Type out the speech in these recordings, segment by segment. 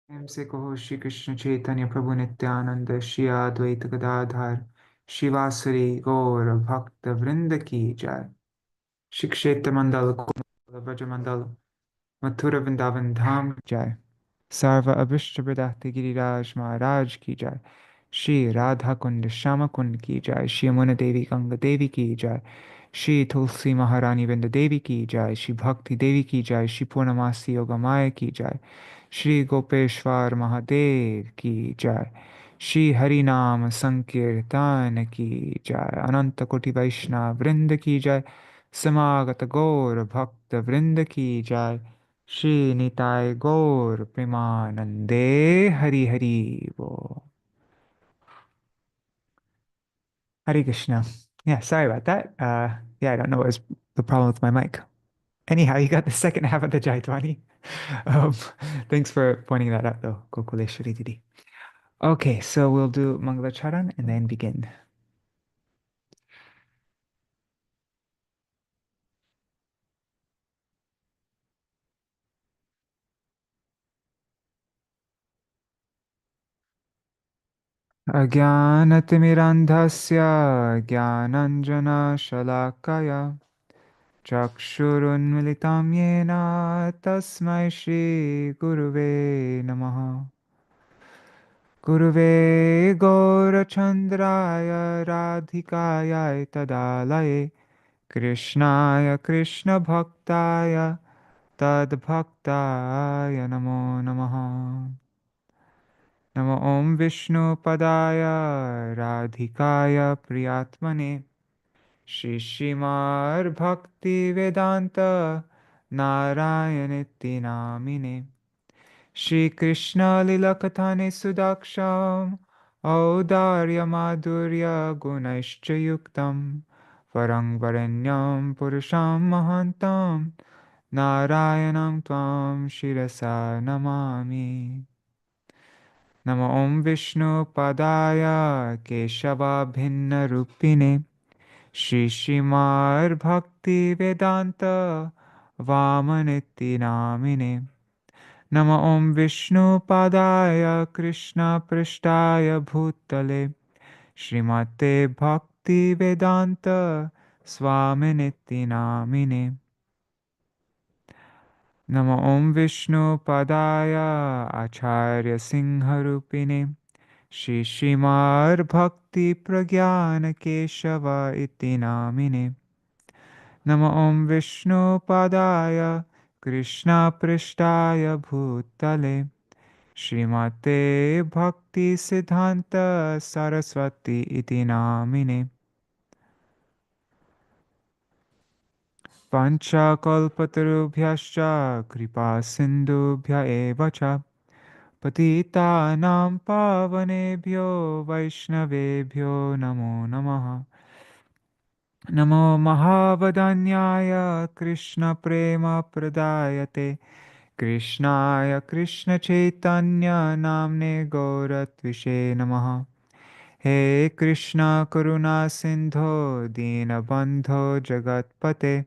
प्रेम से कहो श्री कृष्ण चैतन्य प्रभु नित्यानंद श्री अद्वैत गदाधर शिवासुरी गौर भक्त वृंद की जय। श्री क्षेत्र मंडल गोकुल ब्रज मंडल मथुरा वृंदावन धाम की जय। सर्व अभिष्ट प्रदाते गिरिराज महाराज की जय। श्री राधा कुंड श्याम कुंड की जय। श्री यमुना देवी गंगा देवी की जय। श्री तुलसी महारानी वृंद देवी की जय। श्री भक्ति देवी की जय। श्री पूर्णमासी योगा माया की जय। श्री गोपेश्वर महादेव की जय। श्री हरि नाम संकीर्तन की जय। अनंत कोटि वैष्णव वृंद की जय। समागत गौर भक्त वृंद की जय। Shri Nitai Gaur Premanande Hari Hari Bo. Hare Krishna. Yeah, sorry about that. Yeah, I don't know what was the problem with my mic. Anyhow, you got the second half of the Jaitwani. Um, thanks for pointing that out, though, Gokuleshwari Didi. Okay, so we'll do Mangalacharan and then begin. Ajnanatimirandhasya Jnananjana Shalakaya Chakshurunmilitam yena tasmai Shri Guruve Namaha. Guruve Gaurachandraya Radhikaya Tadalaye Krishnaya Krishna Bhaktaya Tadbhaktaya Namo Namaha. Namo Om Vishnu Padaya Radhikaya Priyatmane Shri Shrimar Bhakti Vedanta Nārāyaṇiti Namine Shri Krishna Lila Kathane Sudaksham Audarya Madhurya Gunaishcha Yuktam Varang Varenyam Purusham Mahantam Narayanam Tvam Shirasa Namami. Namo Om Vishnu Padaya Keshava Bhinna Rupine Shri Shrimar Bhakti Vedanta Vamaniti Namine Nama Om Vishnu Padaya Krishna Prishtaya Bhutale Shrimate Bhakti Vedanta Swaminiti Namine Nama Om Vishnu Padaya Acharya Singharupine Shri Shrimar Bhakti Pragyana Keshava Iti Namine Nama Om Vishnu Padaya Krishna Prishtaya Bhutale Shrimate Bhakti Siddhanta Saraswati Iti Namine Pancha Kalpatarubhyascha Kripa Sindhubhya Eva Cha Patitanam Pavanebhyo Vaishnavebhyo Namo Namaha. Namo Mahavadanyaya Krishna Prema Pradayate Krishnaya Krishna Chaitanya Namne Gauratvishe Namaha. He Krishna Karuna Sindho Dinabandho Jagatpate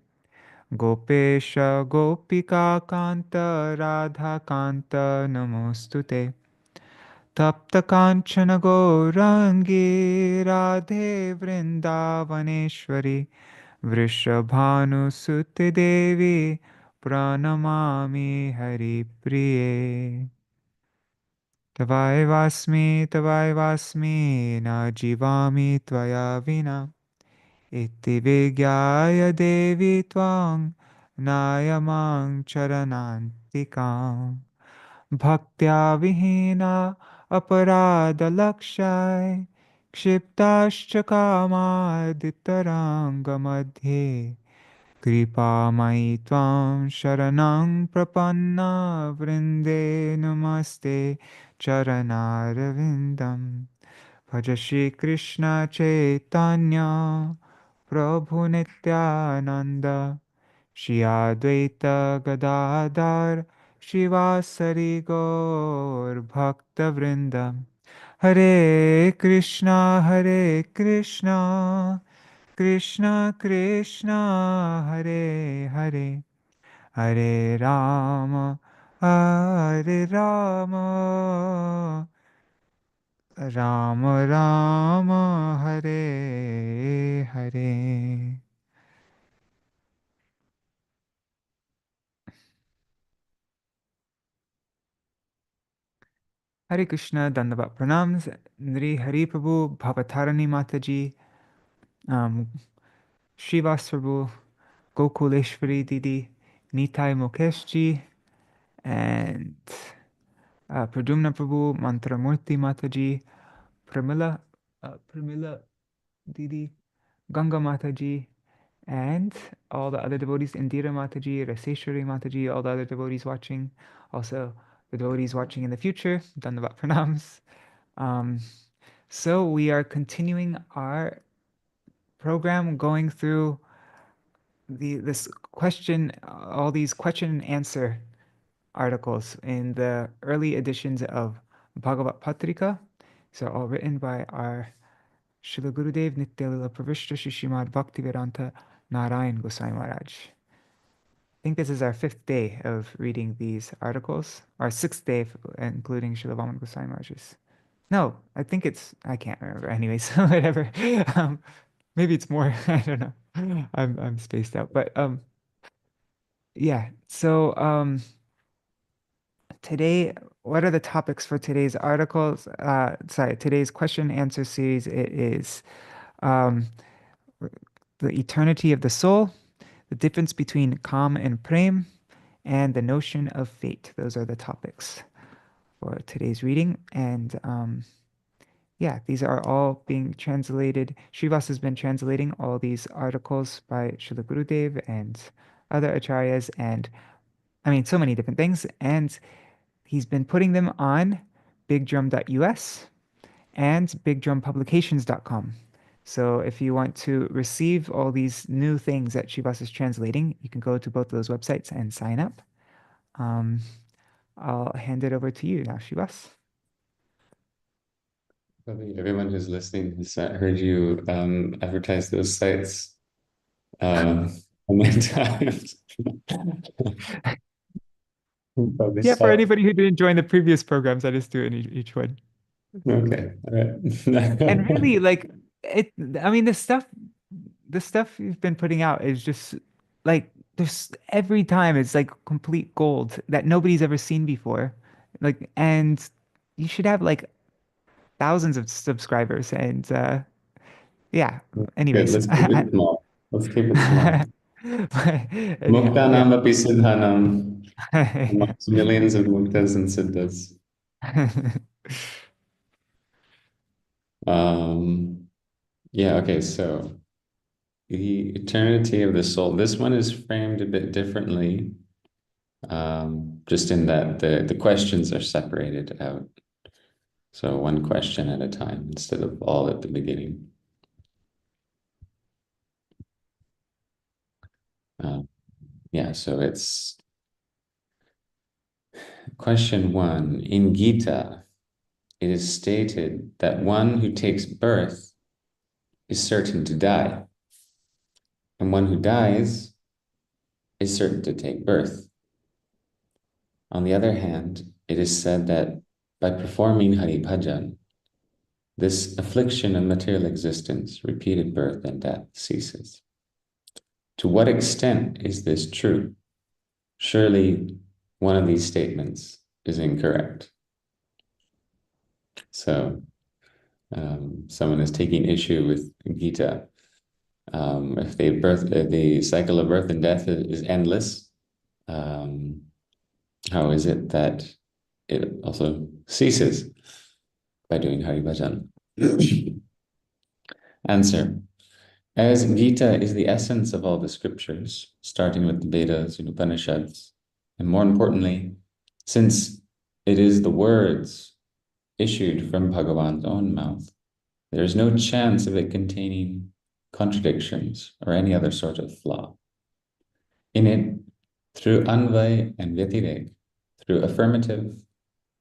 Gopesha Gopika Kanta Radha Kanta Namostute Tapta Kanchana Gaurangi Radhe Vrindavaneshwari Vrishabhanusutte Devi Pranamami Hari Priye. Tavai vasmi na jivami tvaya vina iti vigyaya devi tvang nayamang charanantikam bhaktya vihina aparada lakshay kshiptascha kamadittaranga madhe Kripamai tvam sharanang prapanna vrinde namaste charanarvindam. Bhaja Shri Krishna Chaitanya Prabhu Nityananda Shri Advaita Gadadhar Shivasari Gaur Bhakta Vrinda Hare Krishna Krishna Krishna Hare Hare Hare Rama Hare Rama, Rama Rama, Hare Hare. Hare Krishna, Dandavat Pranams, Nri Hari Prabhu, Bhavatarani Mataji, um, Srivas Prabhu, Gokuleshwari Didi, Nitai Mukeshji, and Pradumna Prabhu, Mantramurti Mataji, Pramila Didi, Ganga Mataji, and all the other devotees, Indira Mataji, Raseshwari Mataji, all the other devotees watching, also the devotees watching in the future, Dandavat Pranams. So we are continuing our program going through this question, all these question and answer articles in the early editions of Bhagavata Patrikā. So all written by our Śrīla Gurudeva Nityalila Pravishta Shishimad Bhaktivedānta Nārāyaṇa Gosvāmī Mahārāja. I think this is our 5th day of reading these articles, our 6th day, including Śrīla Vamana Gosvāmī Mahārāja's. No, I think I can't remember. Anyways, whatever. Maybe it's more. I don't know. I'm spaced out. But yeah. So today, what are the topics for today's articles? Today's question and answer series. It is um, the eternity of the soul, the difference between Kāma and Prema, and the notion of fate. Those are the topics for today's reading. And yeah, these are all being translated. Srivas has been translating all these articles by Śrīla Gurudeva and other acharyas, and I mean, so many different things. And he's been putting them on bigdrum.us and bigdrumpublications.com. So if you want to receive all these new things that Srivas is translating, you can go to both of those websites and sign up. I'll hand it over to you now, Srivas. Probably everyone who's listening has heard you advertise those sites many times. Yeah, for anybody who didn't join the previous programs, I just do it in each one. Okay, all right. And really, like I mean, the stuff you've been putting out is just like there's every time it's like complete gold that nobody's ever seen before. Like, and you should have like thousands of subscribers. And yeah, anyways. Good, let's keep it small. Let's keep it small. Anyhow, Muktanam api siddhanam. Amongst millions of muktas and siddhas. Yeah, okay, so the eternity of the soul. This one is framed a bit differently, just in that the questions are separated out. So one question at a time instead of all at the beginning. Yeah, so it's question 1. In Gita, it is stated that one who takes birth is certain to die, and one who dies is certain to take birth. On the other hand, it is said that by performing Hari Bhajan, this affliction of material existence, repeated birth and death, ceases. To what extent is this true? Surely one of these statements is incorrect. So someone is taking issue with Gita. If the cycle of birth and death is endless, how is it that it also ceases by doing Hari Bhajan? Answer. As Gita is the essence of all the scriptures, starting with the Vedas and Upanishads, and more importantly, since it is the words issued from Bhagavan's own mouth, there is no chance of it containing contradictions or any other sort of flaw. In it, through Anvay and Vyatirek, through affirmative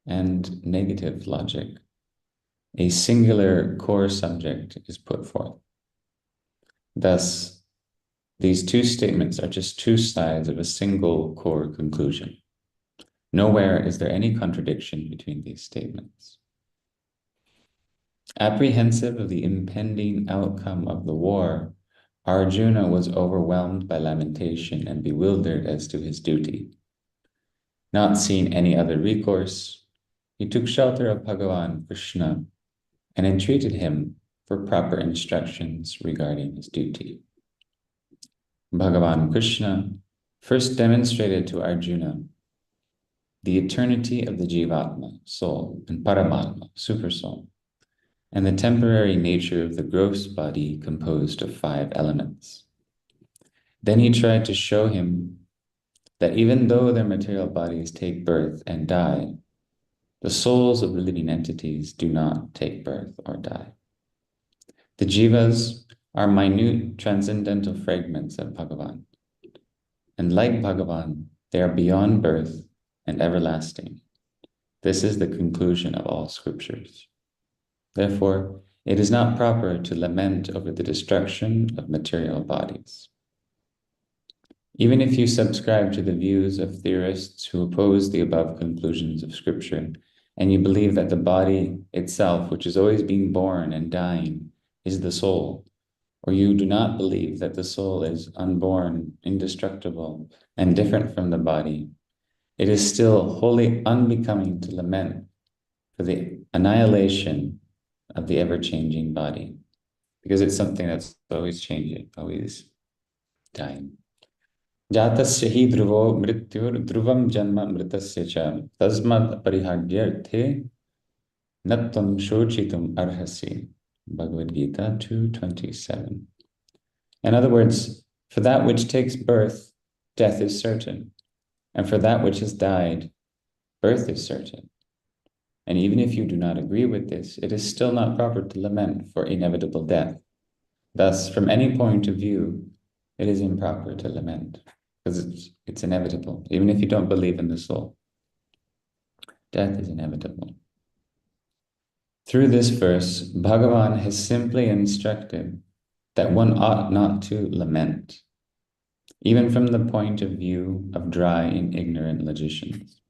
and negative logic, a singular core subject is put forth. Thus, these two statements are just two sides of a single core conclusion. Nowhere is there any contradiction between these statements. Apprehensive of the impending outcome of the war, Arjuna was overwhelmed by lamentation and bewildered as to his duty. Not seeing any other recourse, he took shelter of Bhagavan Krishna and entreated him for proper instructions regarding his duty. Bhagavan Krishna first demonstrated to Arjuna the eternity of the Jivatma, soul, and Paramatma, supersoul, and the temporary nature of the gross body composed of 5 elements. Then he tried to show him that even though their material bodies take birth and die, the souls of the living entities do not take birth or die. The jivas are minute transcendental fragments of Bhagavan, and like Bhagavan, they are beyond birth and everlasting. This is the conclusion of all scriptures. Therefore, it is not proper to lament over the destruction of material bodies. Even if you subscribe to the views of theorists who oppose the above conclusions of scripture, and you believe that the body itself, which is always being born and dying, is the soul, or you do not believe that the soul is unborn, indestructible, and different from the body, it is still wholly unbecoming to lament for the annihilation of the ever-changing body, because it's something that's always changing, always dying. Jatasya hi dhruvo mrityur dhruvam janma mritasya cha tasmad parihagyarthe nattam shochitum arhasi. Bhagavad Gita 2:27. In other words, for that which takes birth, death is certain. And for that which has died, birth is certain. And even if you do not agree with this, it is still not proper to lament for inevitable death. Thus, from any point of view, it is improper to lament, because it's inevitable, even if you don't believe in the soul. Death is inevitable. Through this verse, Bhagavan has simply instructed that one ought not to lament, even from the point of view of dry and ignorant logicians.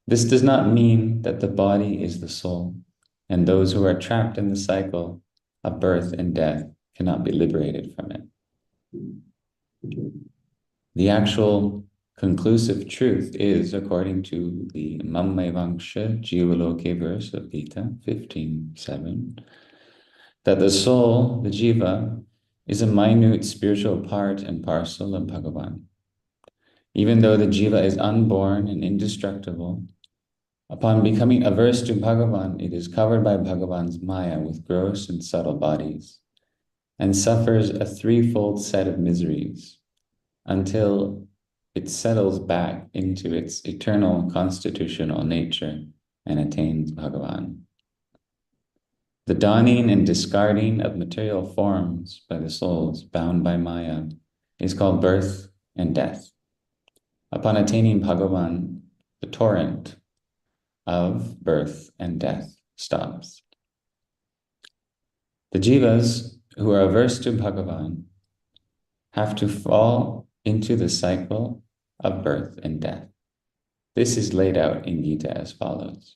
This does not mean that the body is the soul, and those who are trapped in the cycle of birth and death cannot be liberated from it. The actual conclusive truth is, according to the Mammevangsha Jivaloke verse of Gita 15:7, that the soul, the jiva, is a minute spiritual part and parcel of Bhagavan. Even though the jiva is unborn and indestructible, upon becoming averse to Bhagavan, it is covered by Bhagavan's maya with gross and subtle bodies, and suffers a threefold set of miseries until it settles back into its eternal constitutional nature and attains Bhagavan. The donning and discarding of material forms by the souls bound by Maya is called birth and death. Upon attaining Bhagavan, the torrent of birth and death stops. The jivas who are averse to Bhagavan have to fall into the cycle of birth and death. This is laid out in Gita as follows.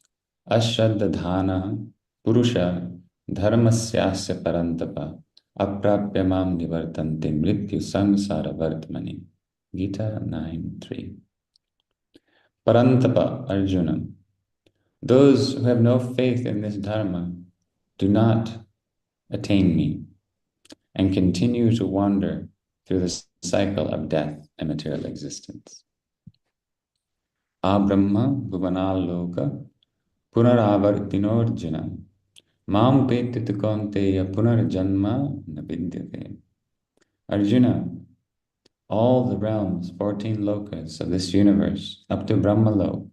Ashraddhana purusha dharmasyasya parantapa aprapyamam nivartante mrityu samsara vartmani. Gita 9:3. Parantapa Arjuna. Those who have no faith in this dharma do not attain me and continue to wander through the cycle of death and material existence. Abrahma bhuvanaloka punaravartinorjuna mam petita kaunteya punarjanma navidyate. Arjuna, all the realms, 14 lokas of this universe, up to Brahmalok,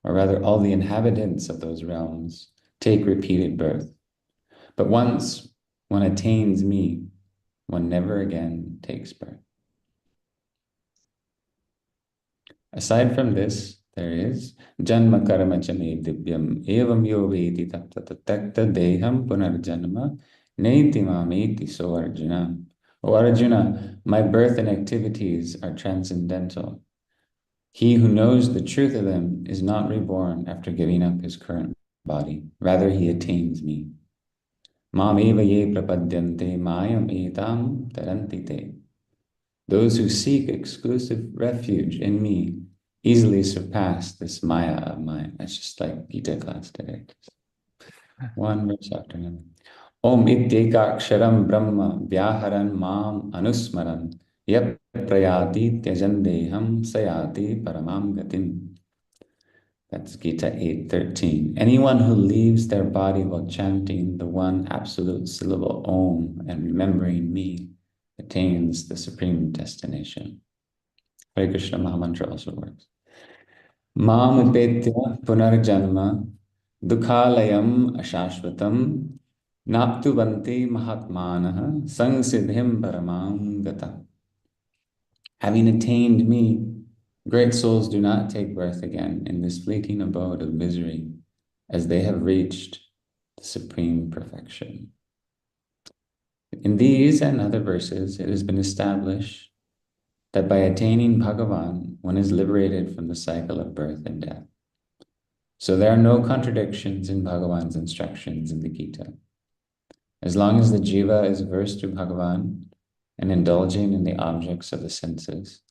or rather all the inhabitants of those realms, take repeated birth. But once one attains me, one never again takes birth. Aside from this, there is Janma Karma Chame Divyam Evam Yoveti Taptatakta Deham Punarjanma Neti Mameti So Arjuna. O Arjuna, my birth and activities are transcendental. He who knows the truth of them is not reborn after giving up his current body. Rather, he attains me. Mam eva ye prapadyante mayam etam tarantite. Those who seek exclusive refuge in me easily surpass this maya of mine. That's just like Gita class today. One verse after another. Om ityekaksharam brahma vyaharan mam anusmaran yap prayati tyajandeham sayati paramam gatim. That's Gita 8:13. Anyone who leaves their body while chanting the one absolute syllable Om and remembering me attains the supreme destination. Hare Krishna Mahamantra also works. Mam upetya punarjanma dukhalayam ashashvatam naptuvanti mahatmanaha sangsiddhim paramam gata. Having attained me, great souls do not take birth again in this fleeting abode of misery, as they have reached the supreme perfection. In these and other verses, it has been established that by attaining Bhagavan, one is liberated from the cycle of birth and death. So there are no contradictions in Bhagavan's instructions in the Gita. As long as the jiva is averse to Bhagavan and indulging in the objects of the senses,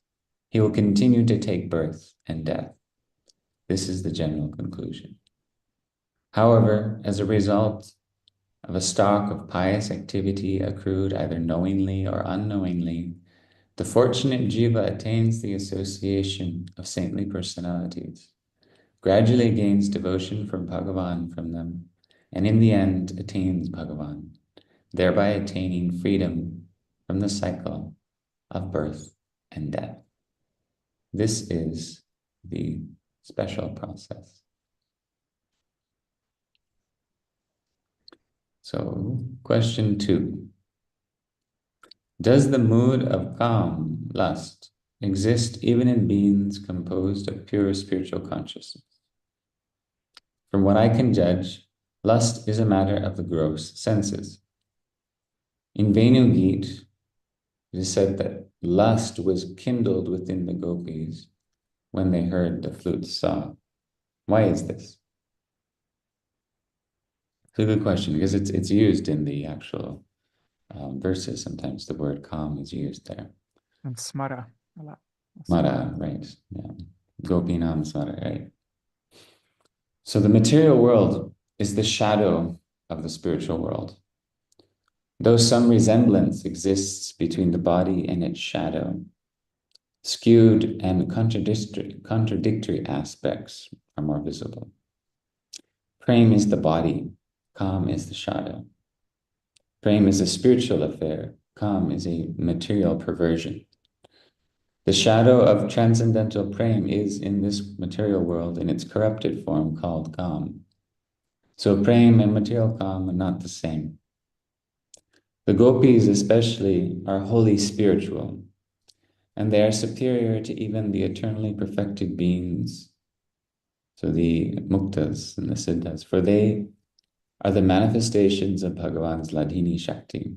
he will continue to take birth and death. This is the general conclusion. However, as a result of a stock of pious activity accrued either knowingly or unknowingly, the fortunate jiva attains the association of saintly personalities, gradually gains devotion for Bhagavan from them, and in the end attains Bhagavan, thereby attaining freedom from the cycle of birth and death. This is the special process. So, question 2. Does the mood of Kāma, lust, exist even in beings composed of pure spiritual consciousness? From what I can judge, lust is a matter of the gross senses. In Venu Gita, it is said that lust was kindled within the gopis when they heard the flute's song. Why is this? It's a good question, because it's used in the actual verses. Sometimes the word Kāma is used there. And smara. Mara, right. Yeah. Gopinam smara, right. So the material world is the shadow of the spiritual world. Though some resemblance exists between the body and its shadow, skewed and contradictory aspects are more visible. Prema is the body, Kāma is the shadow. Prema is a spiritual affair, Kāma is a material perversion. The shadow of transcendental prema is in this material world in its corrupted form called Kāma. So prema and material Kāma are not the same. The gopis especially are wholly spiritual, and they are superior to even the eternally perfected beings, so the muktas and the siddhas, for they are the manifestations of Bhagavan's Ladhini Shakti.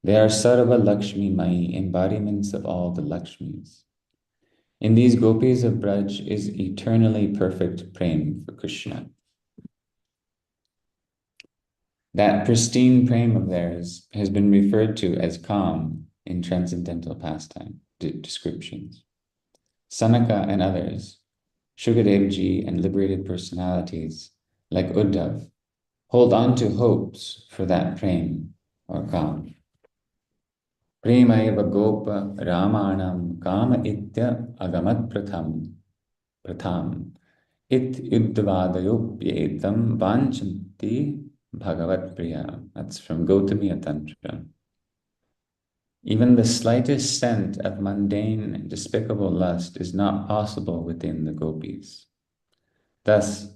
They are Sarva Lakshmi Mai, embodiments of all the Lakshmis. In these gopis of Braj is eternally perfect prema for Krishna. That pristine prema of theirs has been referred to as Kāma in transcendental pastime descriptions. Sanaka and others, Shukadevji and liberated personalities like Uddhav, hold on to hopes for that prema or Kāma. Prema eva gopa ramanam Kāma itya agamat pratham it uddhavadayopyetam vanchanti Bhagavat Priya. That's from Gotamiya Tantra. Even the slightest scent of mundane and despicable lust is not possible within the gopis. Thus,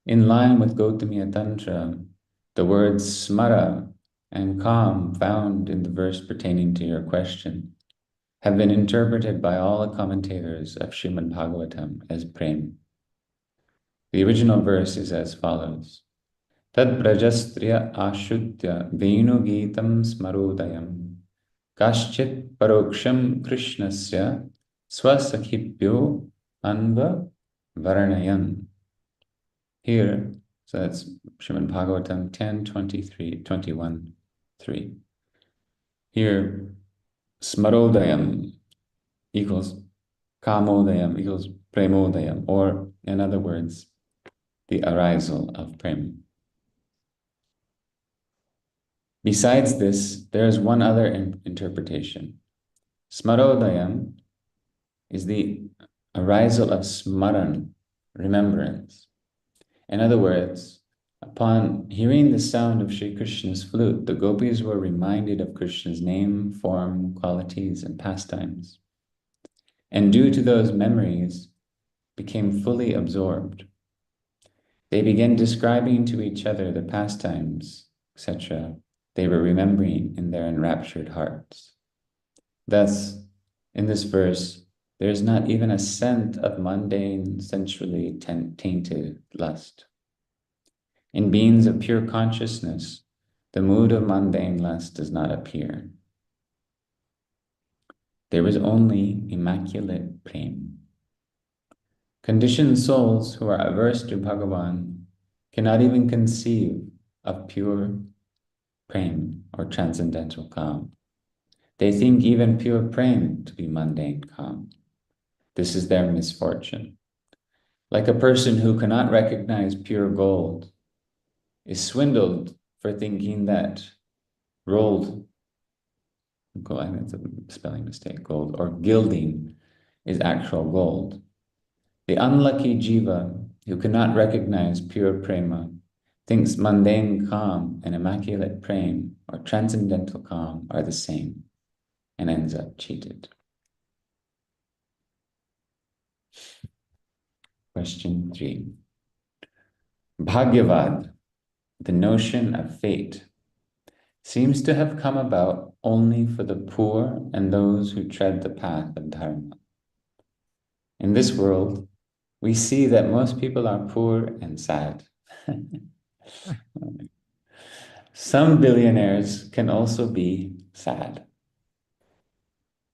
in line with Gotamiya Tantra, the words smara and Kāma found in the verse pertaining to your question have been interpreted by all the commentators of Śrīmad Bhāgavatam as prema. The original verse is as follows. Tad brajastriya ashuddya venu gitam smarodayam kaschit paroksham krishnasya swasakhibhyo anva varanayam. Here, so that's Śrīmad Bhāgavatam 10, 23, 21, 3. Here, smarodayam equals kāmodayam equals premodayam, or in other words, the arisal of prema. Besides this, there is one other interpretation. Smarodayam is the arisal of smaran, remembrance. In other words, upon hearing the sound of Sri Krishna's flute, the gopis were reminded of Krishna's name, form, qualities, and pastimes. And due to those memories, became fully absorbed. They began describing to each other the pastimes, etc. they were remembering in their enraptured hearts. Thus, in this verse, there is not even a scent of mundane, sensually tainted lust. In beings of pure consciousness, the mood of mundane lust does not appear. There is only immaculate prema. Conditioned souls who are averse to Bhagavan cannot even conceive of pure prema or transcendental Kāma. They think even pure prema to be mundane Kāma. This is their misfortune. Like a person who cannot recognize pure gold is swindled for thinking that rolled, I think it's a spelling mistake, gold, or gilding is actual gold. The unlucky jiva who cannot recognize pure prema thinks mundane Kāma and immaculate prema or transcendental Kāma are the same and ends up cheated. Question 3. Bhagavad, the notion of fate, seems to have come about only for the poor and those who tread the path of dharma. In this world, we see that most people are poor and sad. Some billionaires can also be sad.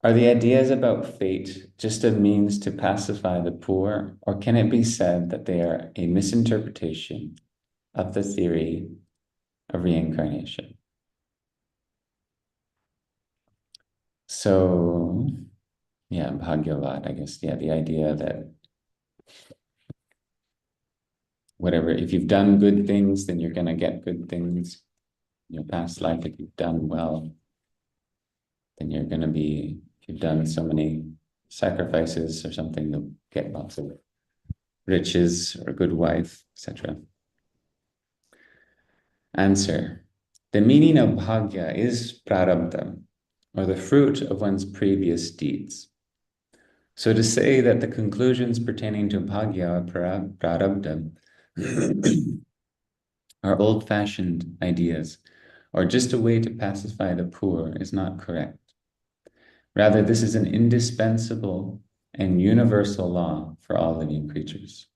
Are the ideas about fate just a means to pacify the poor, or can it be said that they are a misinterpretation of the theory of reincarnation? So, yeah, Bhagavad, I guess, yeah, the idea that whatever, if you've done good things, then you're going to get good things. In your past life, if you've done well, then you're going to be, if you've done so many sacrifices or something, you'll get lots of riches or a good wife, etc. Answer. The meaning of bhagya is prarabdha, or the fruit of one's previous deeds. So to say that the conclusions pertaining to bhagya or prarabdha are old-fashioned ideas, or just a way to pacify the poor is not correct. Rather, this is an indispensable and universal law for all living creatures.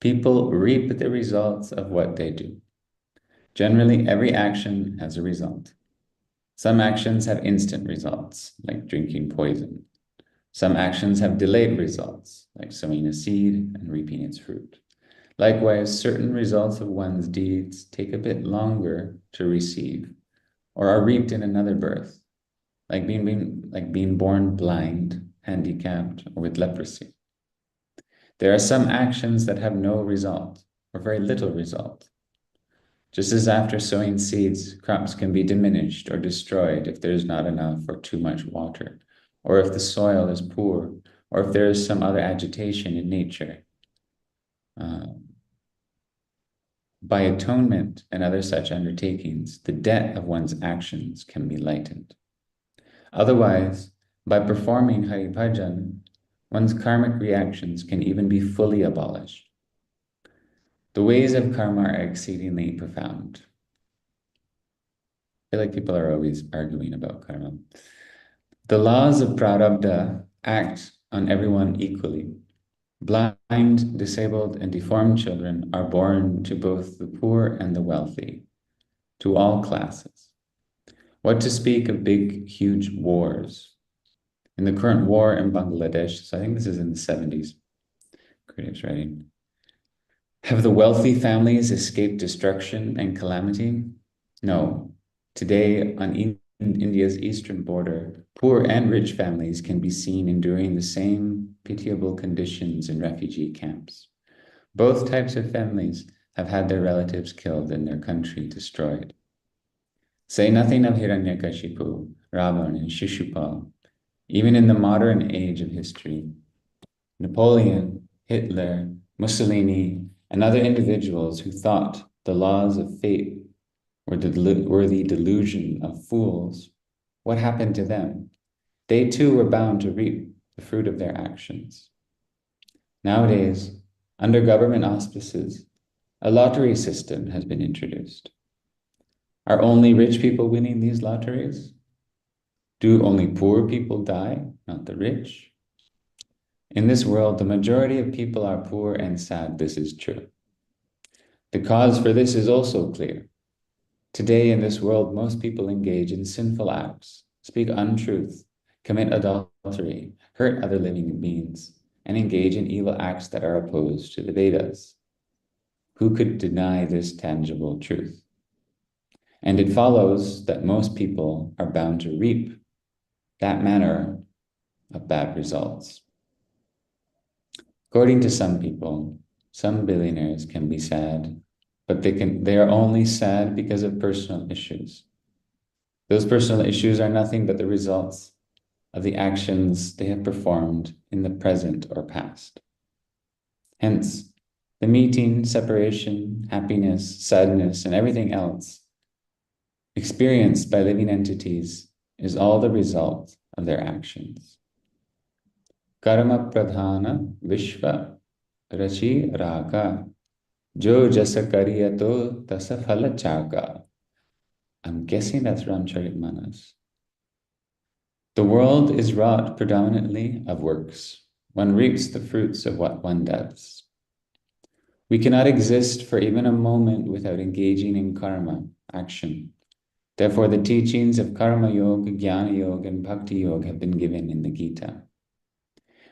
People reap the results of what they do. Generally, every action has a result. Some actions have instant results, like drinking poison. Some actions have delayed results, like sowing a seed and reaping its fruit. Likewise, certain results of one's deeds take a bit longer to receive, or are reaped in another birth, like being born blind, handicapped, or with leprosy. There are some actions that have no result, or very little result. Just as after sowing seeds, crops can be diminished or destroyed if there is not enough or too much water, or if the soil is poor, or if there is some other agitation in nature. By atonement and other such undertakings, the debt of one's actions can be lightened. Otherwise, by performing Hari Bhajan, one's karmic reactions can even be fully abolished. The ways of karma are exceedingly profound. I feel like people are always arguing about karma. The laws of prarabdha act on everyone equally. Blind, disabled, and deformed children are born to both the poor and the wealthy, to all classes. What to speak of big, huge wars? In the current war in Bangladesh, so I think this is in the 70s, Gurudev's writing. Have the wealthy families escaped destruction and calamity? No. Today, on India's eastern border, poor and rich families can be seen enduring the same pitiable conditions in refugee camps. Both types of families have had their relatives killed and their country destroyed. Say nothing of Hiranyakashipu, Ravan, and Shishupal. Even in the modern age of history, Napoleon, Hitler, Mussolini, and other individuals who thought the laws of fate were the delusion of fools, what happened to them? They too were bound to reap the fruit of their actions. Nowadays, under government auspices, a lottery system has been introduced. Are only rich people winning these lotteries? Do only poor people die, not the rich? In this world, the majority of people are poor and sad. This is true. The cause for this is also clear. Today in this world, most people engage in sinful acts, speak untruth, commit adultery, hurt other living beings, and engage in evil acts that are opposed to the Vedas. Who could deny this tangible truth? And it follows that most people are bound to reap that manner of bad results. According to some people, some billionaires can be sad, but they are only sad because of personal issues. Those personal issues are nothing but the results of the actions they have performed in the present or past. Hence, the meeting, separation, happiness, sadness, and everything else experienced by living entities is all the result of their actions. Karma pradhana vishva rachi raka jo jasa kariyato tasa phala chaka. I'm guessing that's Ramcharitmanas. The world is wrought predominantly of works. One reaps the fruits of what one does. We cannot exist for even a moment without engaging in karma, action. Therefore, the teachings of Karma Yoga, Jnana Yoga, and Bhakti Yoga have been given in the Gita.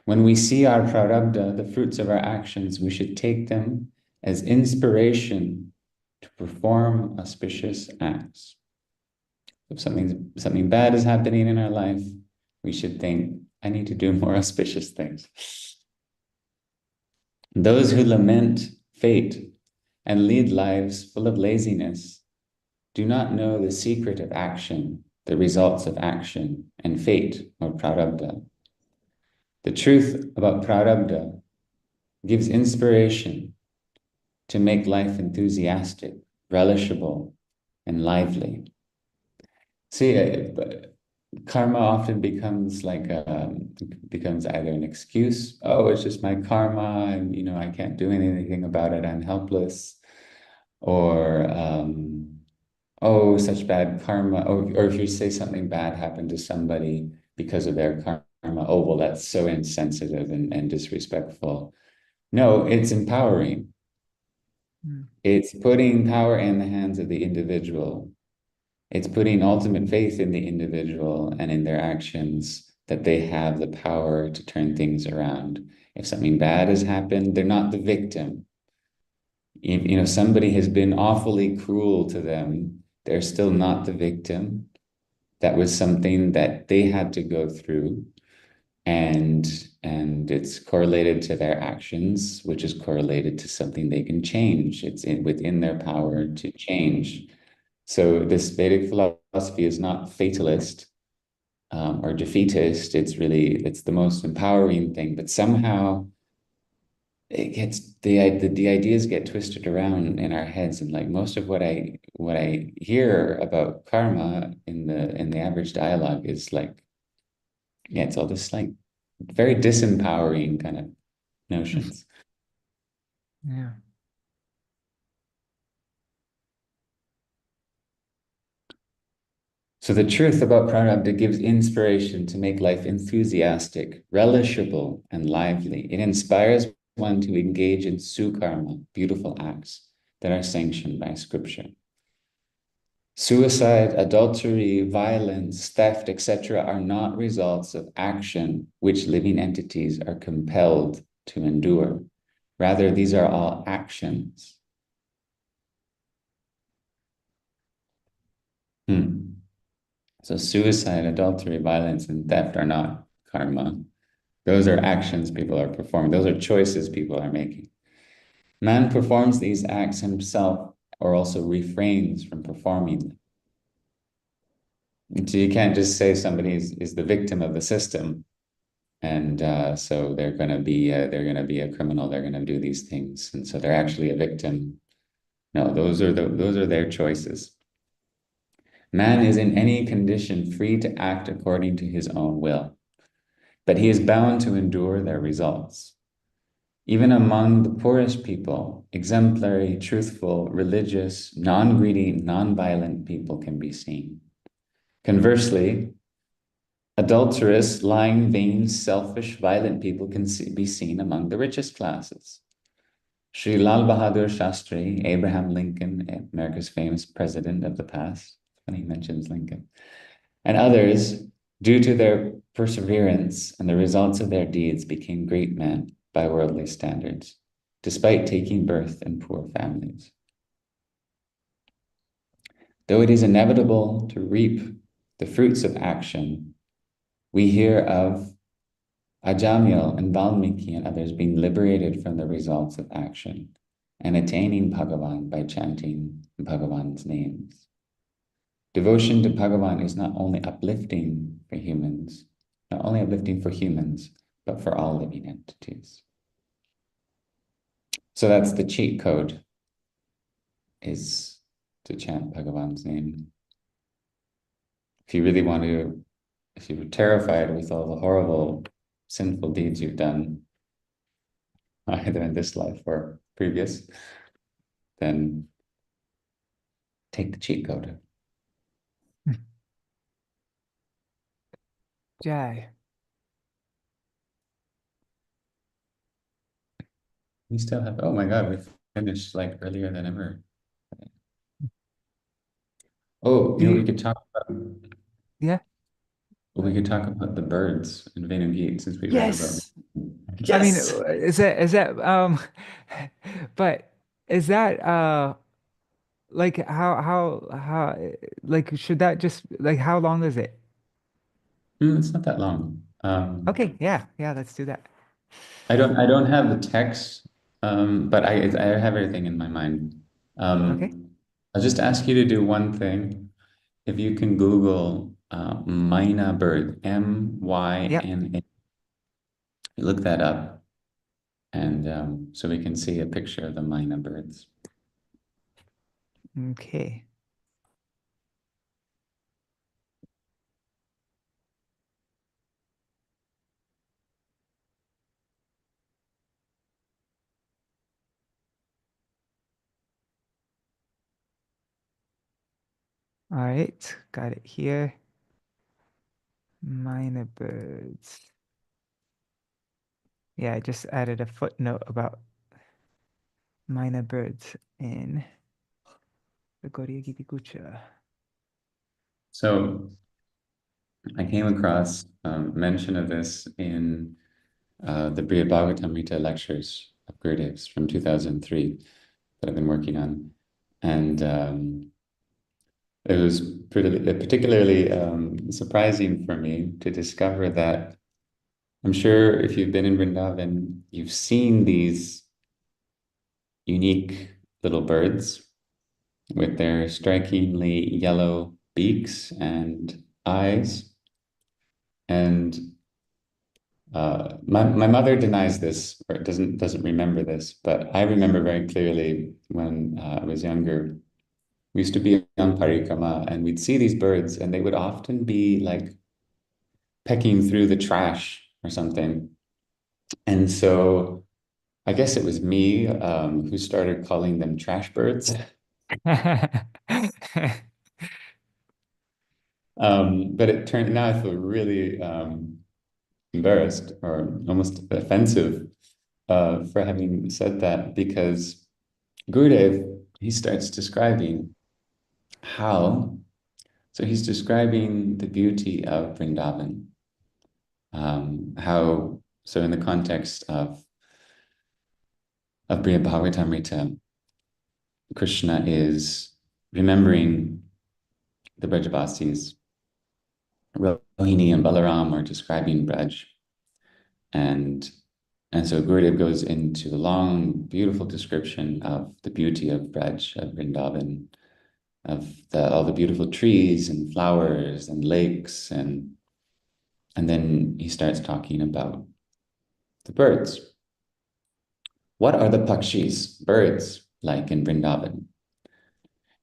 When we see our prarabdha, the fruits of our actions, we should take them as inspiration to perform auspicious acts. If something bad is happening in our life, we should think, I need to do more auspicious things. Those who lament fate and lead lives full of laziness do not know the secret of action, the results of action, and fate, or prarabdha. The truth about prarabdha gives inspiration to make life enthusiastic, relishable, and lively. See, karma often becomes becomes either an excuse. Oh, it's just my karma, and I can't do anything about it. I'm helpless, or oh, such bad karma. Or if you say something bad happened to somebody because of their karma, oh, well, that's so insensitive and disrespectful. No, it's empowering. It's putting power in the hands of the individual. It's putting ultimate faith in the individual and in their actions, that they have the power to turn things around. If something bad has happened, they're not the victim. If somebody has been awfully cruel to them, they're still not the victim. That was something that they had to go through, and it's correlated to their actions, which is correlated to something they can change. It's within their power to change. So this Vedic philosophy is not fatalist or defeatist. It's the most empowering thing, but somehow it gets the ideas get twisted around in our heads, and like most of what I hear about karma in the average dialogue is like, yeah, it's all this like very disempowering kind of notions. Yeah. So the truth about prarabdha gives inspiration to make life enthusiastic, relishable, and lively. It inspires one to engage in sukarma, beautiful acts that are sanctioned by scripture. Suicide, adultery, violence, theft, etc. are not results of action which living entities are compelled to endure. Rather, these are all actions. So suicide, adultery, violence, and theft are not karma. Those are actions people are performing. Those are choices people are making. Man performs these acts himself or also refrains from performing them. So you can't just say somebody is the victim of the system, and so they're going to be a criminal. They're going to do these things, and so they're actually a victim. No, those are their choices. Man is in any condition free to act according to his own will, but he is bound to endure their results. Even among the poorest people, exemplary, truthful, religious, non-greedy, non-violent people can be seen. Conversely, adulterous, lying, vain, selfish, violent people can be seen among the richest classes. Shri Lal Bahadur Shastri, Abraham Lincoln, America's famous president of the past, when he mentions Lincoln, and others, due to their perseverance and the results of their deeds, became great men by worldly standards, despite taking birth in poor families. Though it is inevitable to reap the fruits of action, we hear of Ajamil and Valmiki and others being liberated from the results of action and attaining Bhagavan by chanting Bhagavan's names. Devotion to Bhagavan is not only uplifting for humans, but for all living entities. So that's the cheat code, is to chant Bhagavan's name. If you're terrified with all the horrible, sinful deeds you've done, either in this life or previous, then take the cheat code. Jai. We still have, oh my God, we finished like earlier than ever. Oh, we could talk about, Yeah. we could talk about the birds in Venugit since we read about. Yes. Yes. I mean, but is that like how like should that just like how long is it? It's not that long. Okay, yeah, let's do that. I don't have the text, but I have everything in my mind. Okay. I'll just ask you to do one thing. If you can Google Myna bird, Yep. M-Y-N-A, look that up, and so we can see a picture of the Myna birds. Okay. All right, got it here. Minor birds. Yeah, I just added a footnote about minor birds in the Gaudiya Gita Gucha. So I came across mention of this in the Śrī Bhāgavata lectures of Gurudev's from 2003 that I've been working on. And it was particularly surprising for me to discover that I'm sure if you've been in Vrindavan, you've seen these unique little birds with their strikingly yellow beaks and eyes. And my mother denies this or doesn't remember this, but I remember very clearly when I was younger. We used to be on Parikrama and we'd see these birds and they would often be like pecking through the trash or something. And so I guess it was me who started calling them trash birds. But it turned, now I feel really embarrassed or almost offensive for having said that, because Gurudev, he starts describing so he's describing the beauty of Vrindavan, so in the context of of Śrī Bhāgavata, Krishna is remembering the Brajavasis. Rohini and Balaram are describing Braj. And so Gurudeva goes into a long, beautiful description of the beauty of Braj, of Vrindavan, of all the beautiful trees and flowers and lakes. And then he starts talking about the birds. What are the pakshis, birds, like in Vrindavan?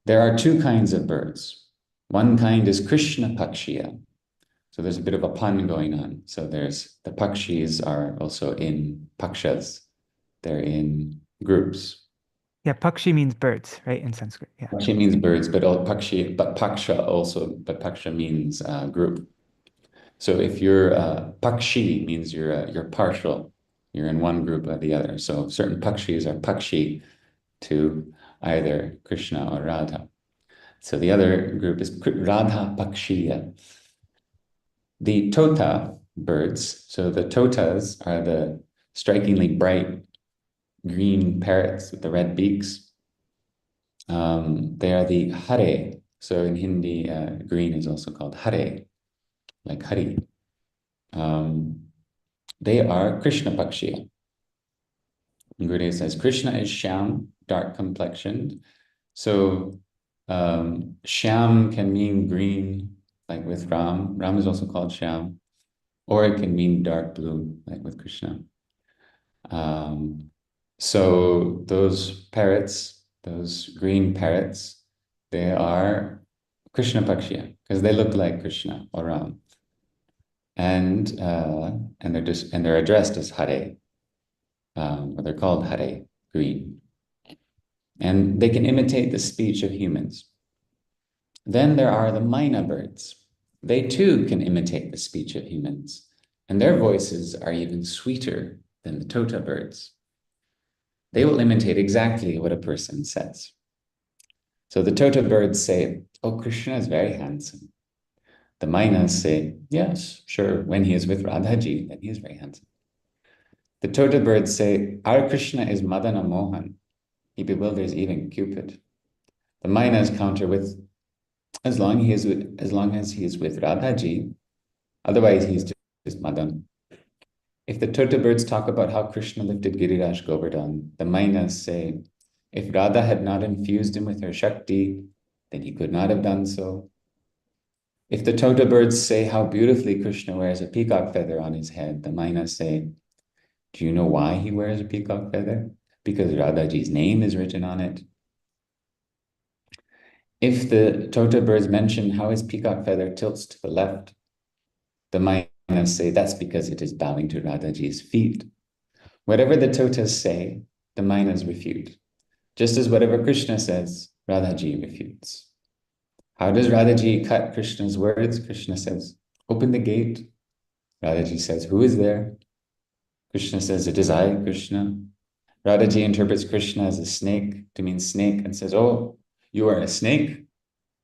There are two kinds of birds. One kind is Krishna pakshiya. So there's a bit of a pun going on. So there's the pakshis are also in pakshas. They're in groups. Yeah, pakshi means birds, right, in Sanskrit. Yeah. Pakshi means birds, but paksha also, but paksha means group. So if you're pakshi means you're partial. You're in one group or the other. So certain pakshis are pakshi to either Krishna or Radha. So the other group is Radha pakshiya. The tota birds, so the totas are the strikingly bright green parrots with the red beaks. They are the hare. So in Hindi, green is also called hare, like hari. They are Krishna pakshiya. Gurudeva says Krishna is Shyam, dark complexioned. So Shyam can mean green, like with Ram. Ram is also called Shyam. Or it can mean dark blue, like with Krishna. So those parrots, those green parrots, they are Krishna pakshiya, because they look like Krishna or Ram. And they're addressed as Hare, or they're called Hare, green. And they can imitate the speech of humans. Then there are the Maina birds. They too can imitate the speech of humans, and their voices are even sweeter than the tota birds. They will imitate exactly what a person says. So the tota birds say, "Oh, Krishna is very handsome." The Mainas say, "Yes, sure, when he is with Radhaji, then he is very handsome." The tota birds say, "Our Krishna is Madana Mohan. He bewilders even Cupid." The Mainas counter with, as long as he is with Radhaji, otherwise he's just Madan. If the tota birds talk about how Krishna lifted Giriraj Govardhan, the Mainas say, if Radha had not infused him with her Shakti, then he could not have done so. If the tota birds say how beautifully Krishna wears a peacock feather on his head, the Mainas say, do you know why he wears a peacock feather? Because Radhaji's name is written on it. If the tota birds mention how his peacock feather tilts to the left, the Mainas say that's because it is bowing to Radhaji's feet. Whatever the totas say, the Mainas refute. Just as whatever Krishna says, Radhaji refutes. How does Radhaji cut Krishna's words? Krishna says, open the gate. Radhaji says, who is there? Krishna says, it is I, Krishna. Radhaji interprets Krishna as a snake to mean snake and says, oh, you are a snake?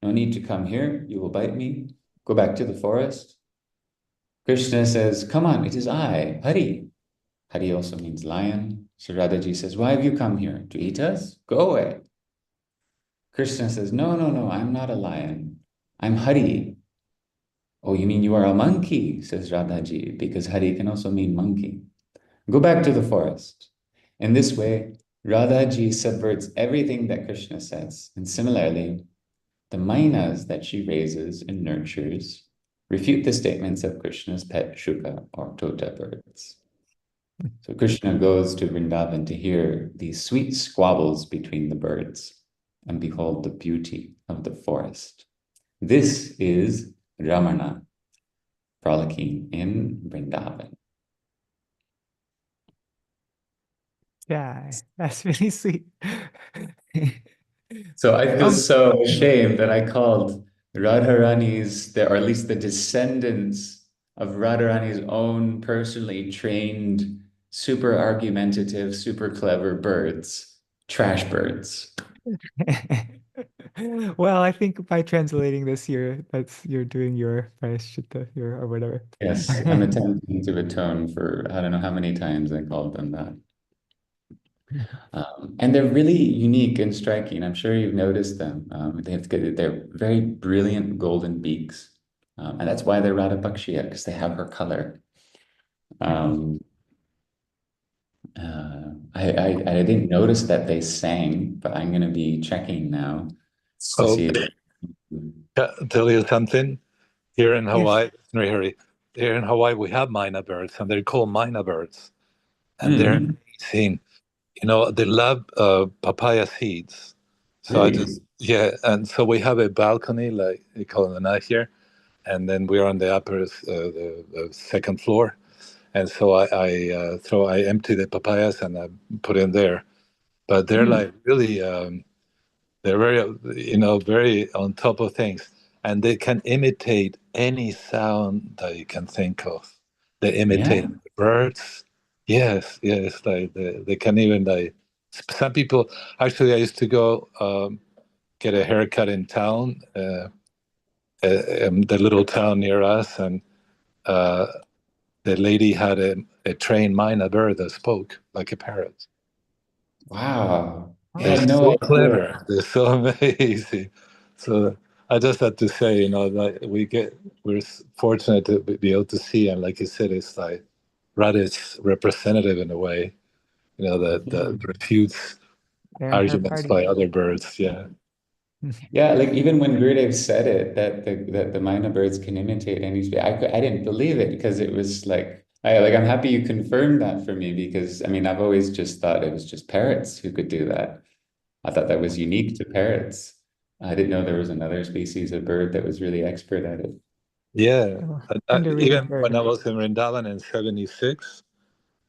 No need to come here. You will bite me. Go back to the forest. Krishna says, come on, it is I, Hari. Hari also means lion. So Radhaji says, why have you come here? To eat us? Go away. Krishna says, no, I'm not a lion. I'm Hari. Oh, you mean you are a monkey? Says Radhaji, because Hari can also mean monkey. Go back to the forest. In this way, Radhaji subverts everything that Krishna says. And similarly, the Mainas that she raises and nurtures refute the statements of Krishna's pet Shuka or Tota birds. So Krishna goes to Vrindavan to hear these sweet squabbles between the birds and behold the beauty of the forest. This is Ramana frolicking in Vrindavan. Yeah, that's really sweet. So I feel so ashamed that I called Radharani's, or at least the descendants of Radharani's own personally trained, super argumentative, super clever birds, trash birds. Well, I think by translating this year, you're doing your prayaschitta here or whatever. Yes, I'm attempting to atone for I don't know how many times I called them that. And they're really unique and striking. I'm sure you've noticed them. They're very brilliant golden beaks. And that's why they're Radha Bhakshiya, because they have her color. Um, I didn't notice that they sang, but I'm going to be checking now to Oh, see if. tell you something. Here in Yes. Hawaii, no, Harry, here in Hawaii, we have myna birds, and they're called myna birds, and they're Mm, amazing. They love papaya seeds. So really? and so we have a balcony, like they call it a night here, and then we're on the upper, the second floor, and so I empty the papayas and I put in there, but they're Mm, like really. They're very, very on top of things, and they can imitate any sound that you can think of. They imitate yeah. birds. Yes, yes. Like they can even like some people. Actually, I used to go get a haircut in town, the little town near us, and uh, the lady had a trained myna bird that spoke like a parrot. Wow. I Oh, They're had that's no so idea. clever. They're so amazing. So I just had to say, that we're fortunate to be able to see, and like you said, it's like Radha's representative in a way, that refutes they're in her arguments party. by other birds. Yeah. Yeah, like even when Gurudev said it, that the Maina birds can imitate any speech, I didn't believe it because it was I'm happy you confirmed that for me because I mean I've always just thought it was just parrots who could do that. I thought that was unique to parrots. I didn't know there was another species of bird that was really expert at it. Yeah. Oh, Even underrated when bird. I was in Vrindavan in '76,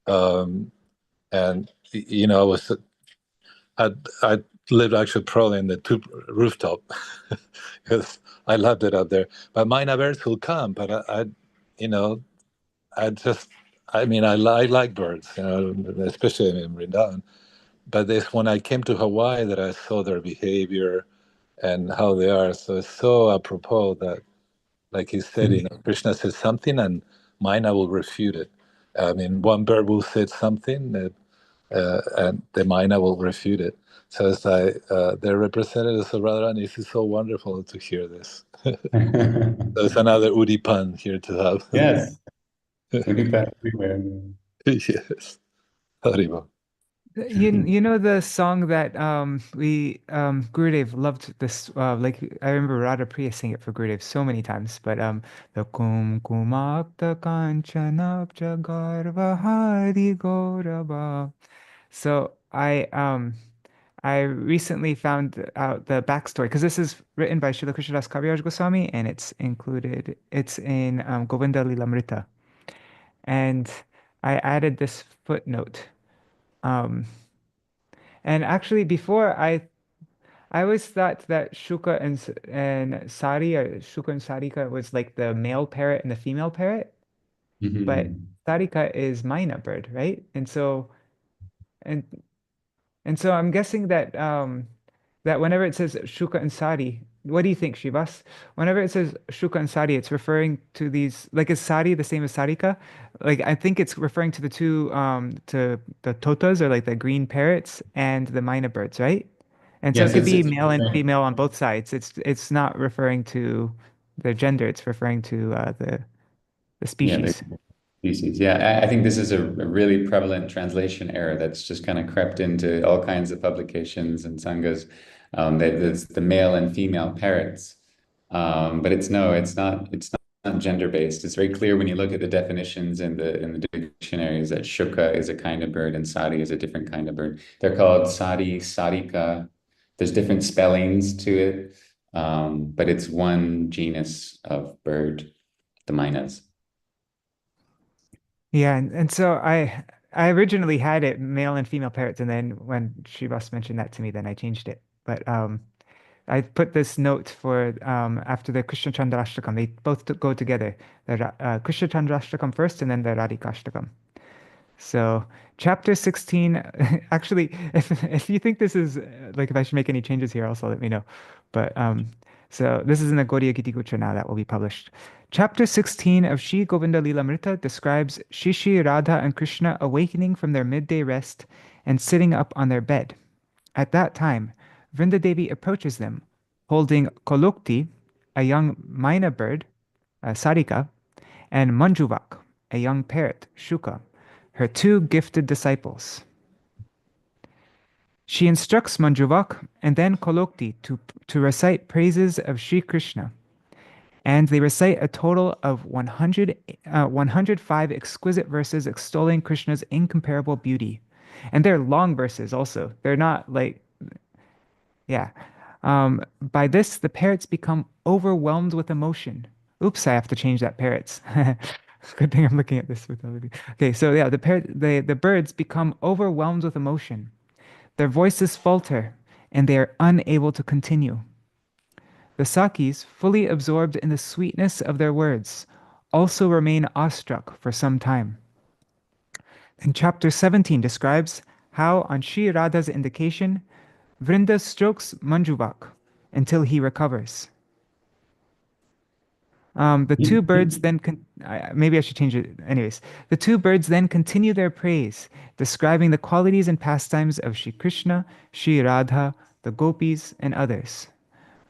um, and I was I lived actually probably in the two rooftop because I loved it up there. But myna birds will come, but you know, I just, I mean, I like birds, especially in Vrindavan. But it's when I came to Hawaii that I saw their behavior and how they are. So it's so apropos that, like he said, Krishna says something and Maina will refute it. I mean, one bird will say something and the Maina will refute it. So it's like they're representatives of Radharani. This is so wonderful to hear this. There's another Udipan here to have. Yes, Udipa everywhere. Yes. Haribo. You know the song that we Gurudev loved this like I remember Radha Priya sang it for Gurudev so many times, but the Kumkumakta Kanchanabja Garvahari Gaurava. So I recently found out the backstory because this is written by Srila Krishnadas Kaviraj Goswami and it's in Govinda Lilamrita. And I added this footnote. Um, and actually, before I always thought that Shuka and Sari or Shuka and Sarika was like the male parrot and the female parrot, but Mhm. Sarika is Maina bird, right? And and so I'm guessing that that whenever it says Shuka and Sari, what do you think, Shivas? Whenever it says Shuka and Sari, it's referring to these like is Sari the same as Sarika? Like I think it's referring to the two to the totas or like the green parrots and the Maina birds, right? And so it Yes, could be it's male and female on both sides. It's not referring to their gender, it's referring to the yeah, the species. species. Yeah, I think this is a really prevalent translation error that's just kind of crept into all kinds of publications and sanghas. That it's the male and female parrots. But it's not gender based. It's very clear when you look at the definitions in the dictionaries that shuka is a kind of bird and sari is a different kind of bird. They're called sari, sarika. There's different spellings to it, but it's one genus of bird, the mynas. Yeah, and so I originally had it male and female parrots, and then when Shivas mentioned that to me, then I changed it. But I put this note for after the Krishna Chandrashtakam. They both go together. Krishna Chandrashtakam first, and then the Radhikashtakam. So chapter 16, actually, if you think this is like if I should make any changes here, also let me know. But so this is in the Gaudiya Giti Gutra now that will be published. Chapter 16 of Shri Govinda Lilamrita describes Shishi, Radha, and Krishna awakening from their midday rest and sitting up on their bed. At that time, Vrindadevi approaches them, holding Kolukti, a young myna bird, Sarika, and Manjuvak, a young parrot, Shuka, her two gifted disciples. She instructs Manjuvak and then Kolokti to recite praises of Sri Krishna, and they recite a total of 105 exquisite verses extolling Krishna's incomparable beauty. And they're long verses also. They're not like, yeah. By this, the parrots become overwhelmed with emotion. Oops, I have to change that parrots. Good thing I'm looking at this with other people. Okay, so yeah, the birds become overwhelmed with emotion. Their voices falter, and they are unable to continue. The Sakis, fully absorbed in the sweetness of their words, also remain awestruck for some time. And chapter 17 describes how, on Sri Radha's indication, Vrinda strokes Manjuvak until he recovers. The two birds then, maybe I should change it. Anyways, the two birds then continue their praise, describing the qualities and pastimes of Shri Krishna, Shri Radha, the gopis, and others.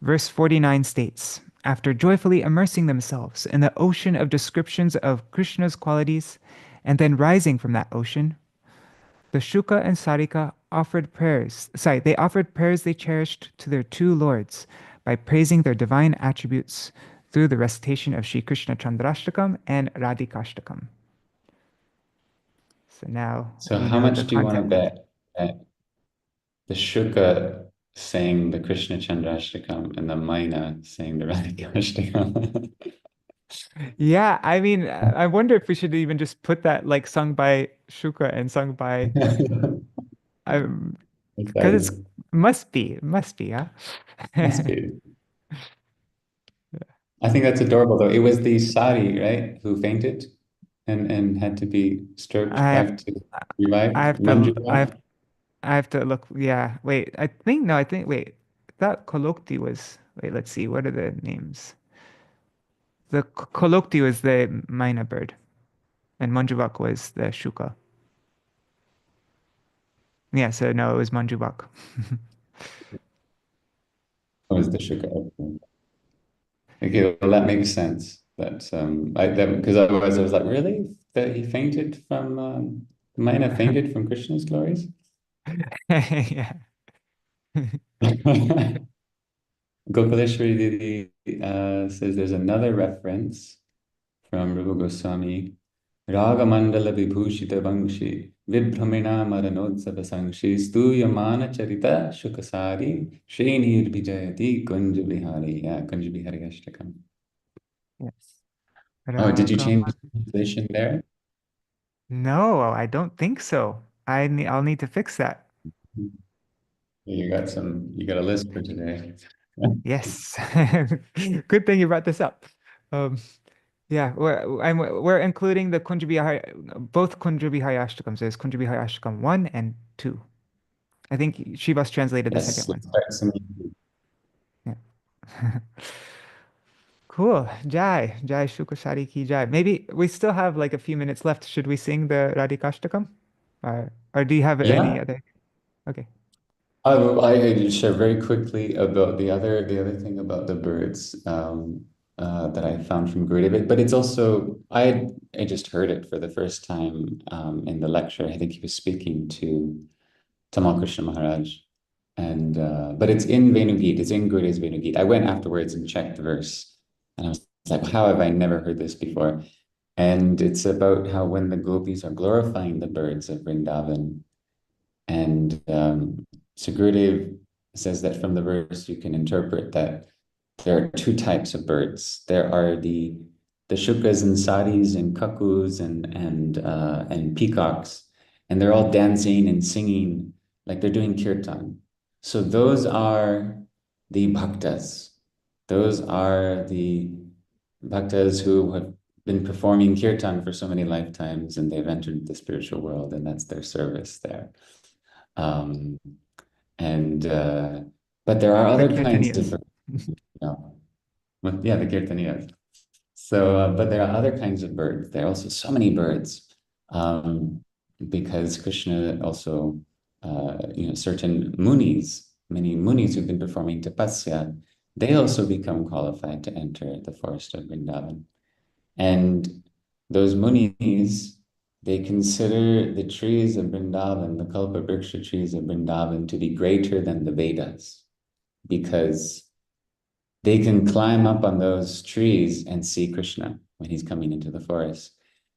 Verse 49 states, after joyfully immersing themselves in the ocean of descriptions of Krishna's qualities, and then rising from that ocean, the Shuka and Sarika offered prayers. They offered prayers they cherished to their two lords by praising their divine attributes through the recitation of Shri Krishna Chandrashtakam and Radhikashtakam. So now, So how much do you want to bet that the Shuka sang the Krishna Chandrashtakam and the Maina sang the Radhikashtakam? Yeah, I mean, I wonder if we should even just put that like sung by Shuka and sung by, because it must be, yeah. Must be. I think that's adorable, though. It was the Sari, right, who fainted and had to be stroked back to revive. I have to look. Yeah, wait. Wait. I thought Kolokti was. Wait, let's see. What are the names? The Kolokti was the myna bird, and Manjuvak was the Shuka. Yeah, so no, it was Manjuvak. It was the Shuka. Okay, well, that makes sense. Because otherwise I was like, really? That he fainted from Maina fainted from Krishna's glories? Yeah. Gopaleshwari Didi says there's another reference from Rupa Goswāmī. Raga Mandala Vibhushita Vangshi Vibhramina Maranotsava Sangshi Stuyamana Charita Shukasari Shenir Vijayati Kunja Bihari. Yeah, Kunja Bihari Ashtakam. Yes. Oh, did you change the translation there? No, I don't think so. I'll need to fix that. You got a list for today. Yes. Good thing you brought this up. Yeah, we're including the both Kunja Bihari Ashtakams. There's Kunja Bihari Ashtakam 1 and 2. I think Shivas translated the second one. Yeah. Cool. Jai Shukasari ki Jai. Maybe we still have like a few minutes left. Should we sing the Radhikashtakam? Or do you have any other? Okay. I share very quickly about the other thing about the birds that I found from Gurudeva, but it's also I just heard it for the first time in the lecture. I think he was speaking to Tamal Krishna Maharaj, and but it's in Venugit. It's in Gurudeva's Venugit. I went afterwards and checked the verse, and I was like, how have I never heard this before? And it's about how when the gopis are glorifying the birds of Vrindavan, and so Gurudev says that from the verse you can interpret that there are two types of birds. There are the shukas and saris and kakus and peacocks, and they're all dancing and singing like they're doing kirtan. So those are the bhaktas. Those are the bhaktas who have been performing kirtan for so many lifetimes, and they've entered the spiritual world, and that's their service there. But there are other kinds of birds. The kirtaniyas. So, but there are other kinds of birds. There are also so many birds, because Krishna also certain munis, many munis who've been performing tapasya, they also become qualified to enter the forest of Vrindavan. And those munis, they consider the trees of Vrindavan, the Kalpa-vriksha trees of Vrindavan, to be greater than the Vedas, because they can climb up on those trees and see Krishna when he's coming into the forest.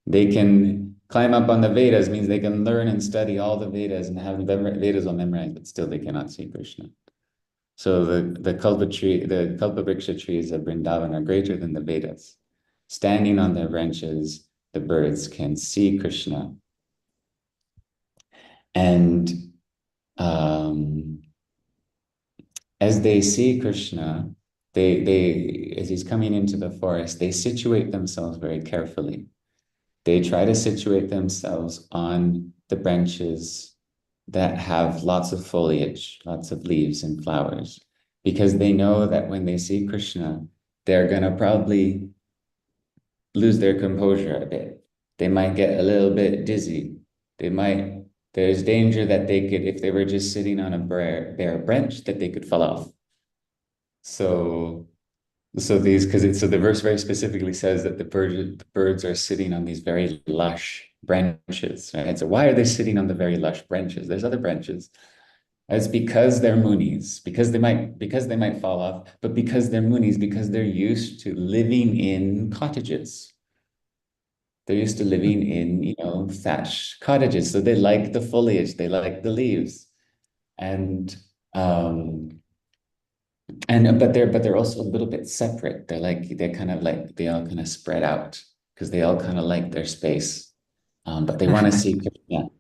They can climb up on the Vedas, means they can learn and study all the Vedas and have the Vedas all memorized, but still they cannot see Krishna. So the Kalpa-vriksha trees of Vrindavan are greater than the Vedas. Standing on their branches, the birds can see Krishna. And as they see Krishna, they as he's coming into the forest, they situate themselves very carefully. They try to situate themselves on the branches that have lots of foliage, lots of leaves and flowers, because they know that when they see Krishna, they're going to probably lose their composure a bit. They might get a little bit dizzy. There's danger that they could, if they were just sitting on a bare branch, that they could fall off. So the verse very specifically says that the birds are sitting on these very lush branches, right? So why are they sitting on the very lush branches? There's other branches. It's because they're munis, because they might fall off, but because they're munis, because they're used to living in cottages. They're used to living in, thatched cottages. So they like the foliage, they like the leaves. But they're also a little bit separate. They all kind of spread out because they all kind of like their space. But they want to see Krishna.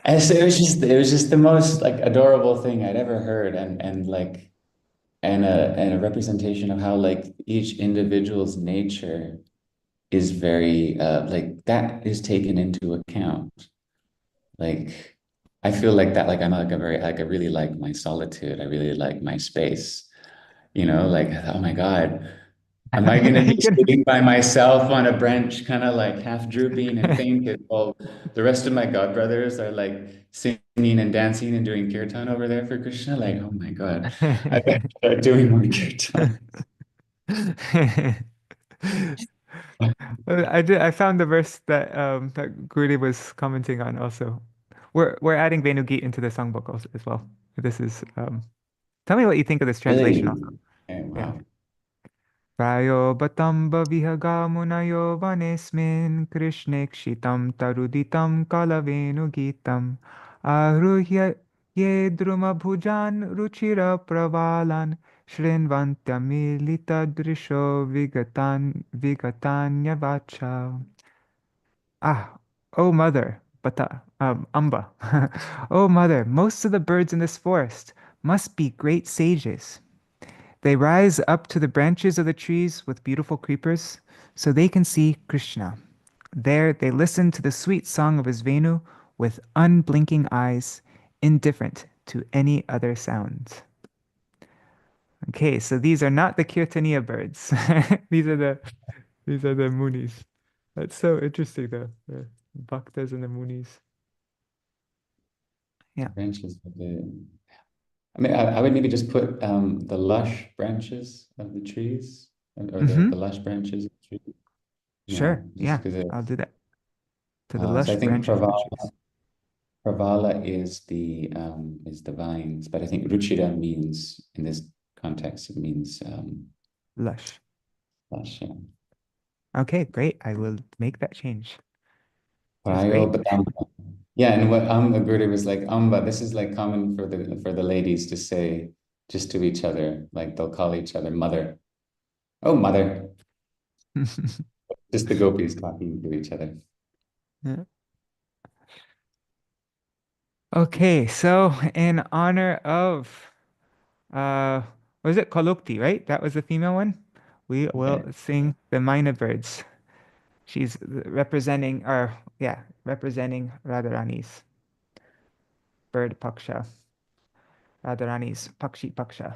And so it was just the most like adorable thing I'd ever heard, and a representation of how like each individual's nature is very that is taken into account. Like I feel like that, like I really like my solitude. I really like my space. Like, oh my God, am I going to be sitting by myself on a branch, kind of like half drooping and fainted while the rest of my godbrothers are like singing and dancing and doing kirtan over there for Krishna? Like, oh my God, I better start doing more kirtan. I found the verse that that Gurudeva was commenting on also. We're adding Venugit into the songbook also as well. This is tell me what you think of this translation Really? also. Okay, Yeah. wow. Prayo batamba vihaga munayo vanesmin krishne kshitam taruditam kalavenu gitam ahruhya ye druma bhujan ruchira pravalan shrinvantyamilita drisho vigatanya vacha. Ah, oh mother, Amba. Oh mother, most of the birds in this forest must be great sages. They rise up to the branches of the trees with beautiful creepers so they can see Krishna. There they listen to the sweet song of his Venu with unblinking eyes, indifferent to any other sounds. Okay, so these are not the Kirtaniya birds. These are the munis. That's so interesting, the bhaktas and the munis. Yeah. Branches of I mean, I would maybe just put the lush branches of the trees, or the lush branches of the trees. Sure. Just Yeah, because I'll do that. To the so lush I think branches of the trees. Pravala is the vines, but I think Ruchira means, in this context, it means Lush. lush. Yeah. Okay, great. I will make that change. That's Prayo great. Batamba. Yeah, and what Gurudev was like, Amba, this is like common for the ladies to say just to each other, like they'll call each other mother. Oh, mother. Just the gopis talking to each other. Yeah. Okay, so in honor of uh was it Kalukti, right? That was the female one. We will Okay. sing the Minor Birds. She's representing Radharani's bird Paksha. Radharani's Pakshi Paksha.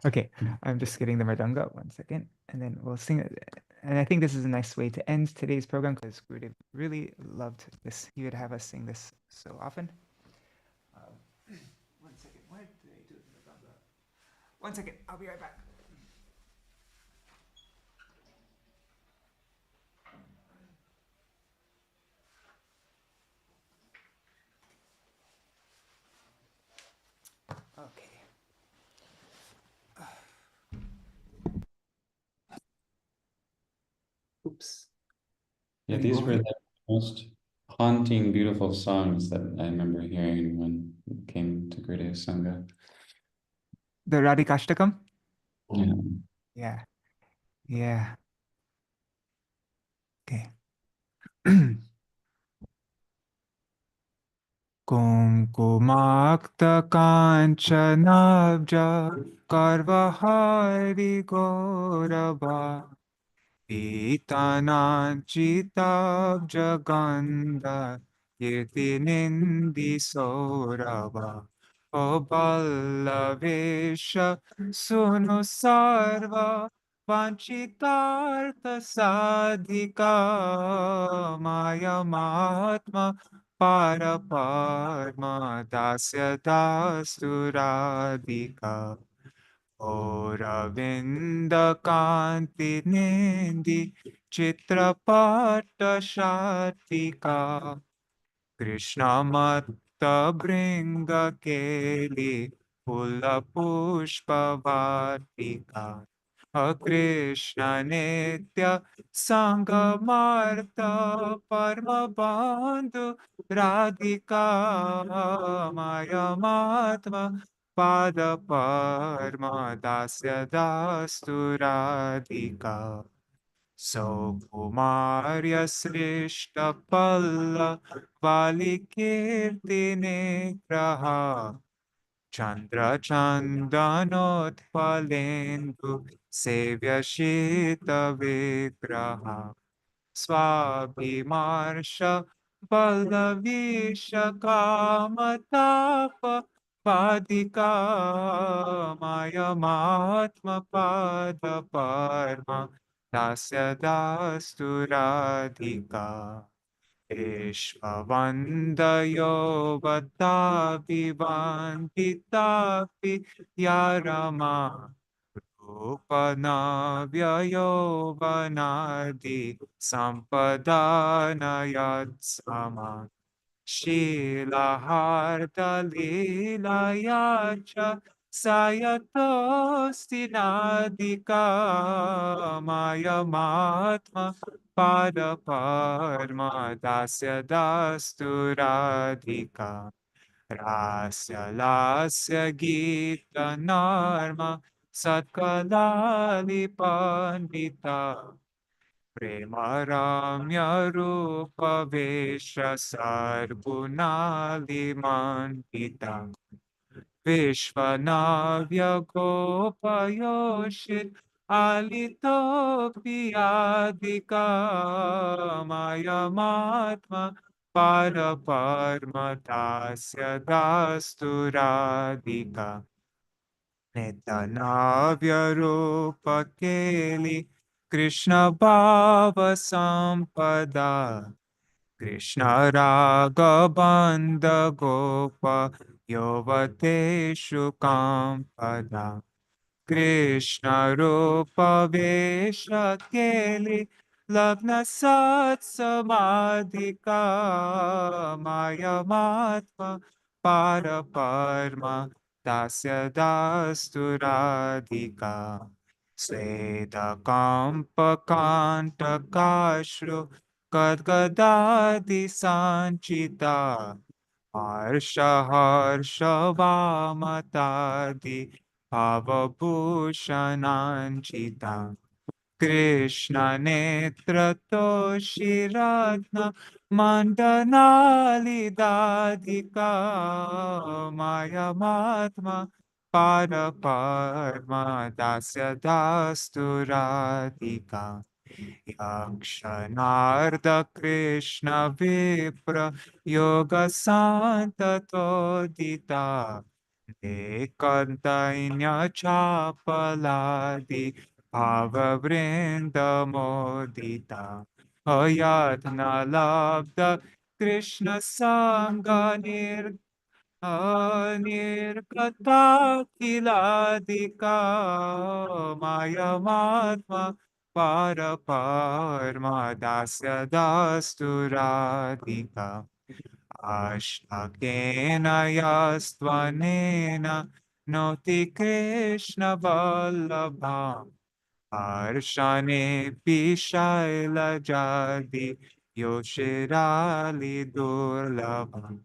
Okay, I'm just getting the Mridanga. One second. And then we'll sing it. And I think this is a nice way to end today's program because Gurudev really loved this. He would have us sing this so often. 1 second, I'll be right back. Okay. Oops. Yeah, these were the most haunting, beautiful songs that I remember hearing when it came to Gurudev Sangha. The Radhikashtakam? Yeah. Yeah. Yeah. Okay. Kumkumakta kanchanabja karvahari goraba Pitananchitabja gandha yeti nindi saurabha O Ballavesha sunu sarva Vanchitartha sadhika Maya Mahatma Paraparma Dasya Dasturadhika Oravinda Kanti Nindi Chitrapata Shatika Krishna Matta Bringa Keli Pula Pushpa Vatika Krishna Nitya Sangamarta Parma Bandhu Radhika Maya Matma Pada Parma Dasya Dastu Radhika So Kumarya Srishta Palla Valikirti Negraha Chandra Chandanot Palendu Sevya Shita Vigraha Swabhimarsha Ballavisha Kamatapa Padika Maya Mahatma Pada Parma Dasya Dastu Radhika Ishvavandayo Vatapi Vanditapi Yarama Upanavyayo Vanadi Sampadanayatsama Shila Harta Lila Yacha Sayatosti Nadika Maya Matma Pada Parma Dasya Dasturadhika Rasya Lasya Gita Narma Satkalali Pandita Prema Ramya Rupa Vesha Sargunali Mandita Vishvanavya Gopayoshit Alito Piyadika Maya Matma Paraparma Dasya Dasturadika Nitanavya Rupa Keli Krishna Bhava Sampada Krishna Raga Bandha Gopa Yovateshu Kampada Krishna Rupa Vesha Keli Lagna Sat Samadhika Maya Matma Para Parma Dasya Dasturadhika Sveda Kampa Kanta Kashru Kadgadadi Sanchita Harsha Harsha Vamatadi Bhavabhushananchita Krishna Netra Toshiragna Mandanali Dadika Maya Matma Para Parma Dasya Dasturadhika Yakshanarda Krishna Vipra Yoga Santa Todita Ekantainya Chapaladi Bhava Vrinda Modita Ayatna Labda Krishna Sangha Anirkatakiladika Mayamatma Paraparma Dasya Dasturadika Ashtakena Yastvanena Noti Krishna Vallabham Arshane Pishaila Jadi Yoshirali Durlabham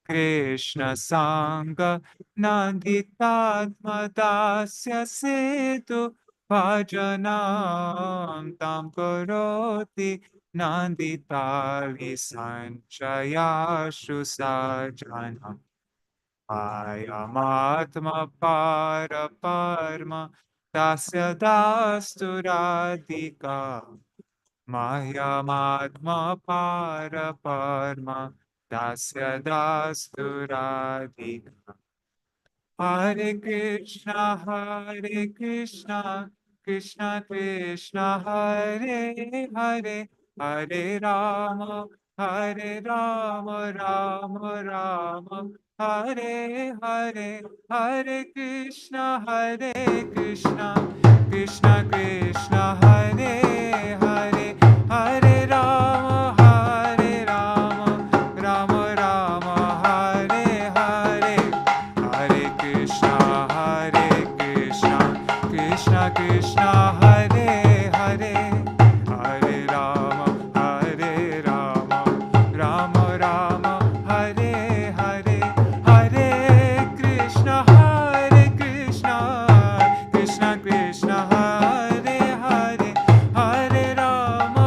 Krishna Sangha Nanditatma Dasya Setu Bhajanam Tam Karoti Nanditali Sanchayashu Sajanam Ayamatma Paraparma Dasya Dasturadika Mayamadma Paraparma Dasya Dasturadika Hare Krishna Krishna Krishna Hare Hare Hare Rama Rama Rama Hare Hare Hare Krishna Krishna Krishna Hare Hare Hare Rama Rama Rama Hare Hare Hare Krishna Krishna Krishna Hare Hare Hare Rama Rama Rama Hare Hare Hare Krishna Krishna Krishna Hare Hare Hare Rama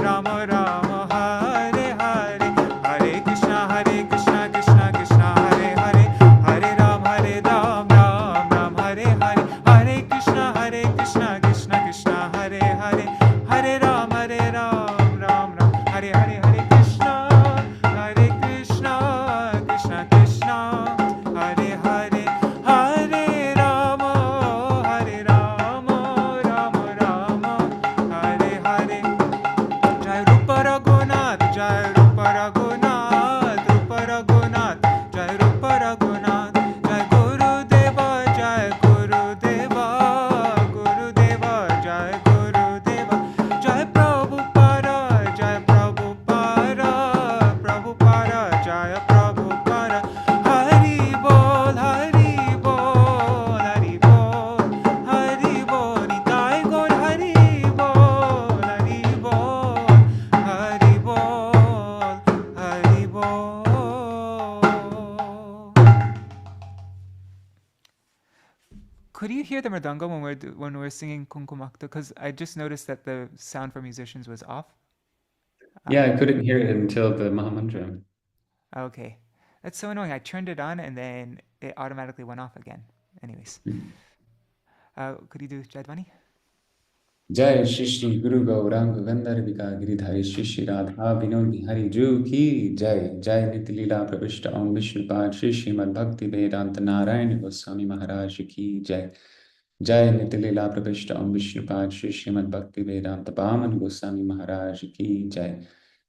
Rama Rama Hare Hare Hare Krishna Krishna Krishna Hare Hare Hare Ram Ram Hare Hare Hare Krishna Krishna Krishna Hare Hare Hare Ram Ram Hare Hare Hare Krishna Krishna Krishna Hare Hare Hare Rama Rama Hare Hare Jai Rupa Raghunath Jai Rupa Raghunath Rupa Raghunath Jai Rupa Raghunath Jai Gurudeva Jai Gurudeva Gurudeva Jai Gurudeva Jai Prabhupada Jai Prabhupada Prabhupada Jai Prabhupada Hari Bol Hari Bol Hari Bol Hari Bol Nitai Gaur Hari Bol Hari Bol Hari Bol Hari Bol. Could you hear the mridanga when we're singing Kumkumakta? Because I just noticed that the sound for musicians was off. Yeah, I couldn't hear it until the Mahamantra. Okay, that's so annoying. I turned it on and then it automatically went off again. Anyways, could you do Jadvani? Jai Shri Guru Gauranga Gandharvika Giridhari Shri Radha Vinod Bihari Ju Ki Jai Jai Nitilila Pravishta Om Vishnupad Shri Srimad Bhaktivedānta Nārāyaṇa Gosvāmī Mahārāja Ki Jai Jai Nitilila Pravishta Om Vishnupad Shri Srimad Bhaktivedānta Pāman Gosvāmī Mahārāja Ki Jai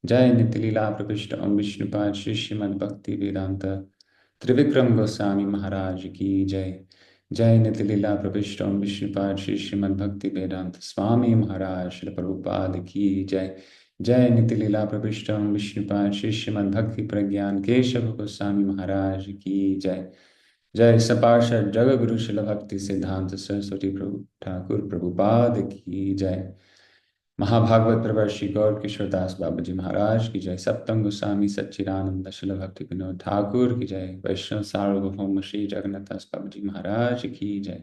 Jai Nitilila Pravishta Om Vishnupad Shri Srimad Bhaktivedānta Trivikram Gosvāmī Mahārāja Ki Jai Jai Nitilila Pravishta Om Vishnupad Shri Srimad Bhaktivedānta Swami Mahārāja Śrīla Prabhupada Ki Jai Jai Nitilila Pravishta Om Vishnupad Shri Srimad Bhakti Pragyan Keshava Gosvāmī Mahārāja Ki Jai Jai Saparsha Jagaguru Śrīla Bhakti Siddhanta Saraswati Prabhu Thakur Prabhupada Ki Jai Mahabhagavad Pravar Shri Gaur Kishore Das Babaji Maharaj Ki Jai Saptam Goswami Satchidananda Śrīla Bhakti Vinod Thakur Ki Jai Vaishnava Sarvabhauma Shri Jagannath Das Babaji Maharaj Ki Jai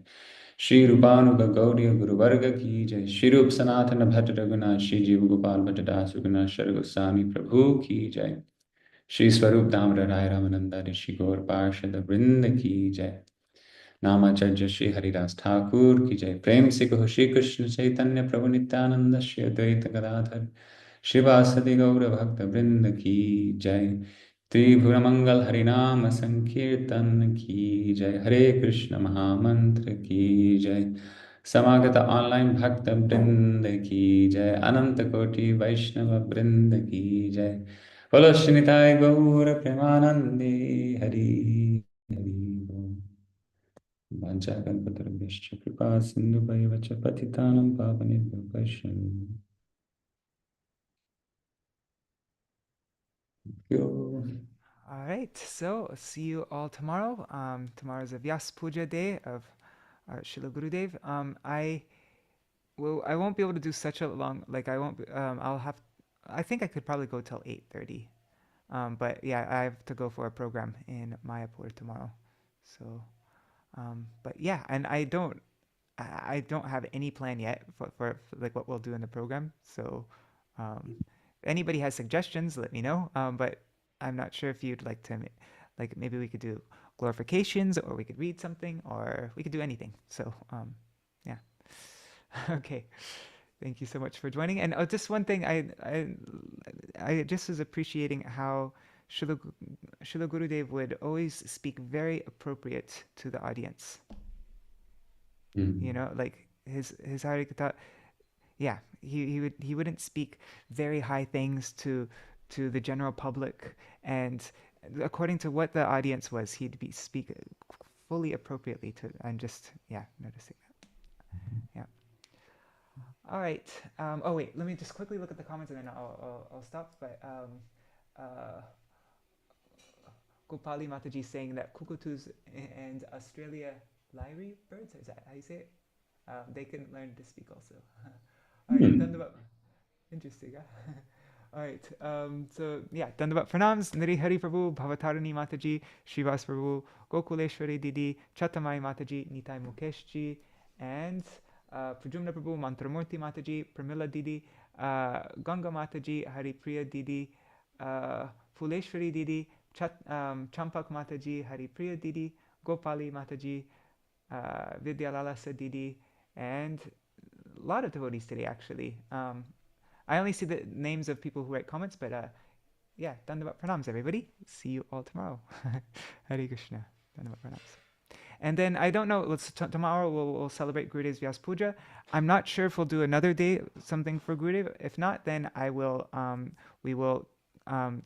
Shri Rupanuga Gaudiya Guru Varga Ki Jai Shri Rup Sanatana Bhatta Raghunath Shri Jiva Gopal Bhatta Das Raghunath Shri Goswami Prabhu Ki Jai Shri Swarup Damra Rai Ramananda Rishi Gaur Parshada Vrinda Ki Jai Namacharya Shri Haridas Thakur Ki Jai Prem Se Kaho Shri Krishna Chaitanya Prabhu Nityananda Shri Advaita Gadadhar Shri Vasadi Gaura Bhakta Vrinda Ki Jai Tribhura Mangal Harinama Sankirtan Ki Jai Hare Krishna Mahamantra Ki Jai Samagata Online Bhakta Vrinda Ki Jai Ananta Koti Vaishnava Vrinda Ki Jai Bolo Shri Nitai Gaura Premanande Hari Hari Bol. Vanchakalpatarubhyascha kripa sindhubhaivacha patitanam pavanebhyo vaishnavibhyo. All right, so see you all tomorrow. Tomorrow's a Vyāsa-pūjā day of Śrīla Gurudeva. I won't be able to do such a long, like I won't, I think I could probably go till 8:30. But yeah, I have to go for a program in Mayapur tomorrow. So, but yeah, and I don't have any plan yet for like what we'll do in the program. So, if anybody has suggestions, let me know. But I'm not sure if you'd like to, like maybe we could do glorifications, or we could read something, or we could do anything. So, yeah. Okay. Thank you so much for joining. And just one thing, I just was appreciating how Śrīla Gurudeva would always speak very appropriate to the audience. You know, like his Harikatha, yeah, he wouldn't speak very high things to the general public, and according to what the audience was, he'd speak fully appropriately to. I'm just noticing that. Yeah. All right. Oh wait, let me just quickly look at the comments and then I'll stop. But Gopali Mataji saying that kukutus and Australia lyre birds, is that how you say it? They can learn to speak also. All right, Dandavat. Interesting, huh? All right. So yeah, Dandavat Pranams, Nari Hari Prabhu, Bhavatarani Mataji, Shrivas Prabhu, Gokuleshwari Didi, Chatamai Mataji, Nitai Mukeshji, and Prajumna Prabhu, Mantramurti Mataji, Pramila Didi, Ganga Mataji, Haripriya Didi, Fuleshwari Didi, Champak Mataji, Haripriya Didi, Gopali Mataji, Vidyalalasa Didi, and a lot of devotees today actually. I only see the names of people who write comments, but yeah, Dandavat Pranams everybody. See you all tomorrow. Hare Krishna. Dandavat Pranams. And then I don't know. Tomorrow we'll celebrate Gurudev's Vyāsa-pūjā. I'm not sure if we'll do another day something for Gurudev. If not, then I will. We will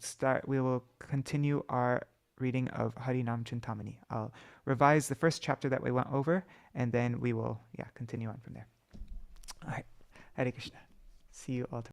start. We will continue our reading of Harinam Chintamani. I'll revise the first chapter that we went over, and then we will continue on from there. All right. Hare Krishna. See you all tomorrow.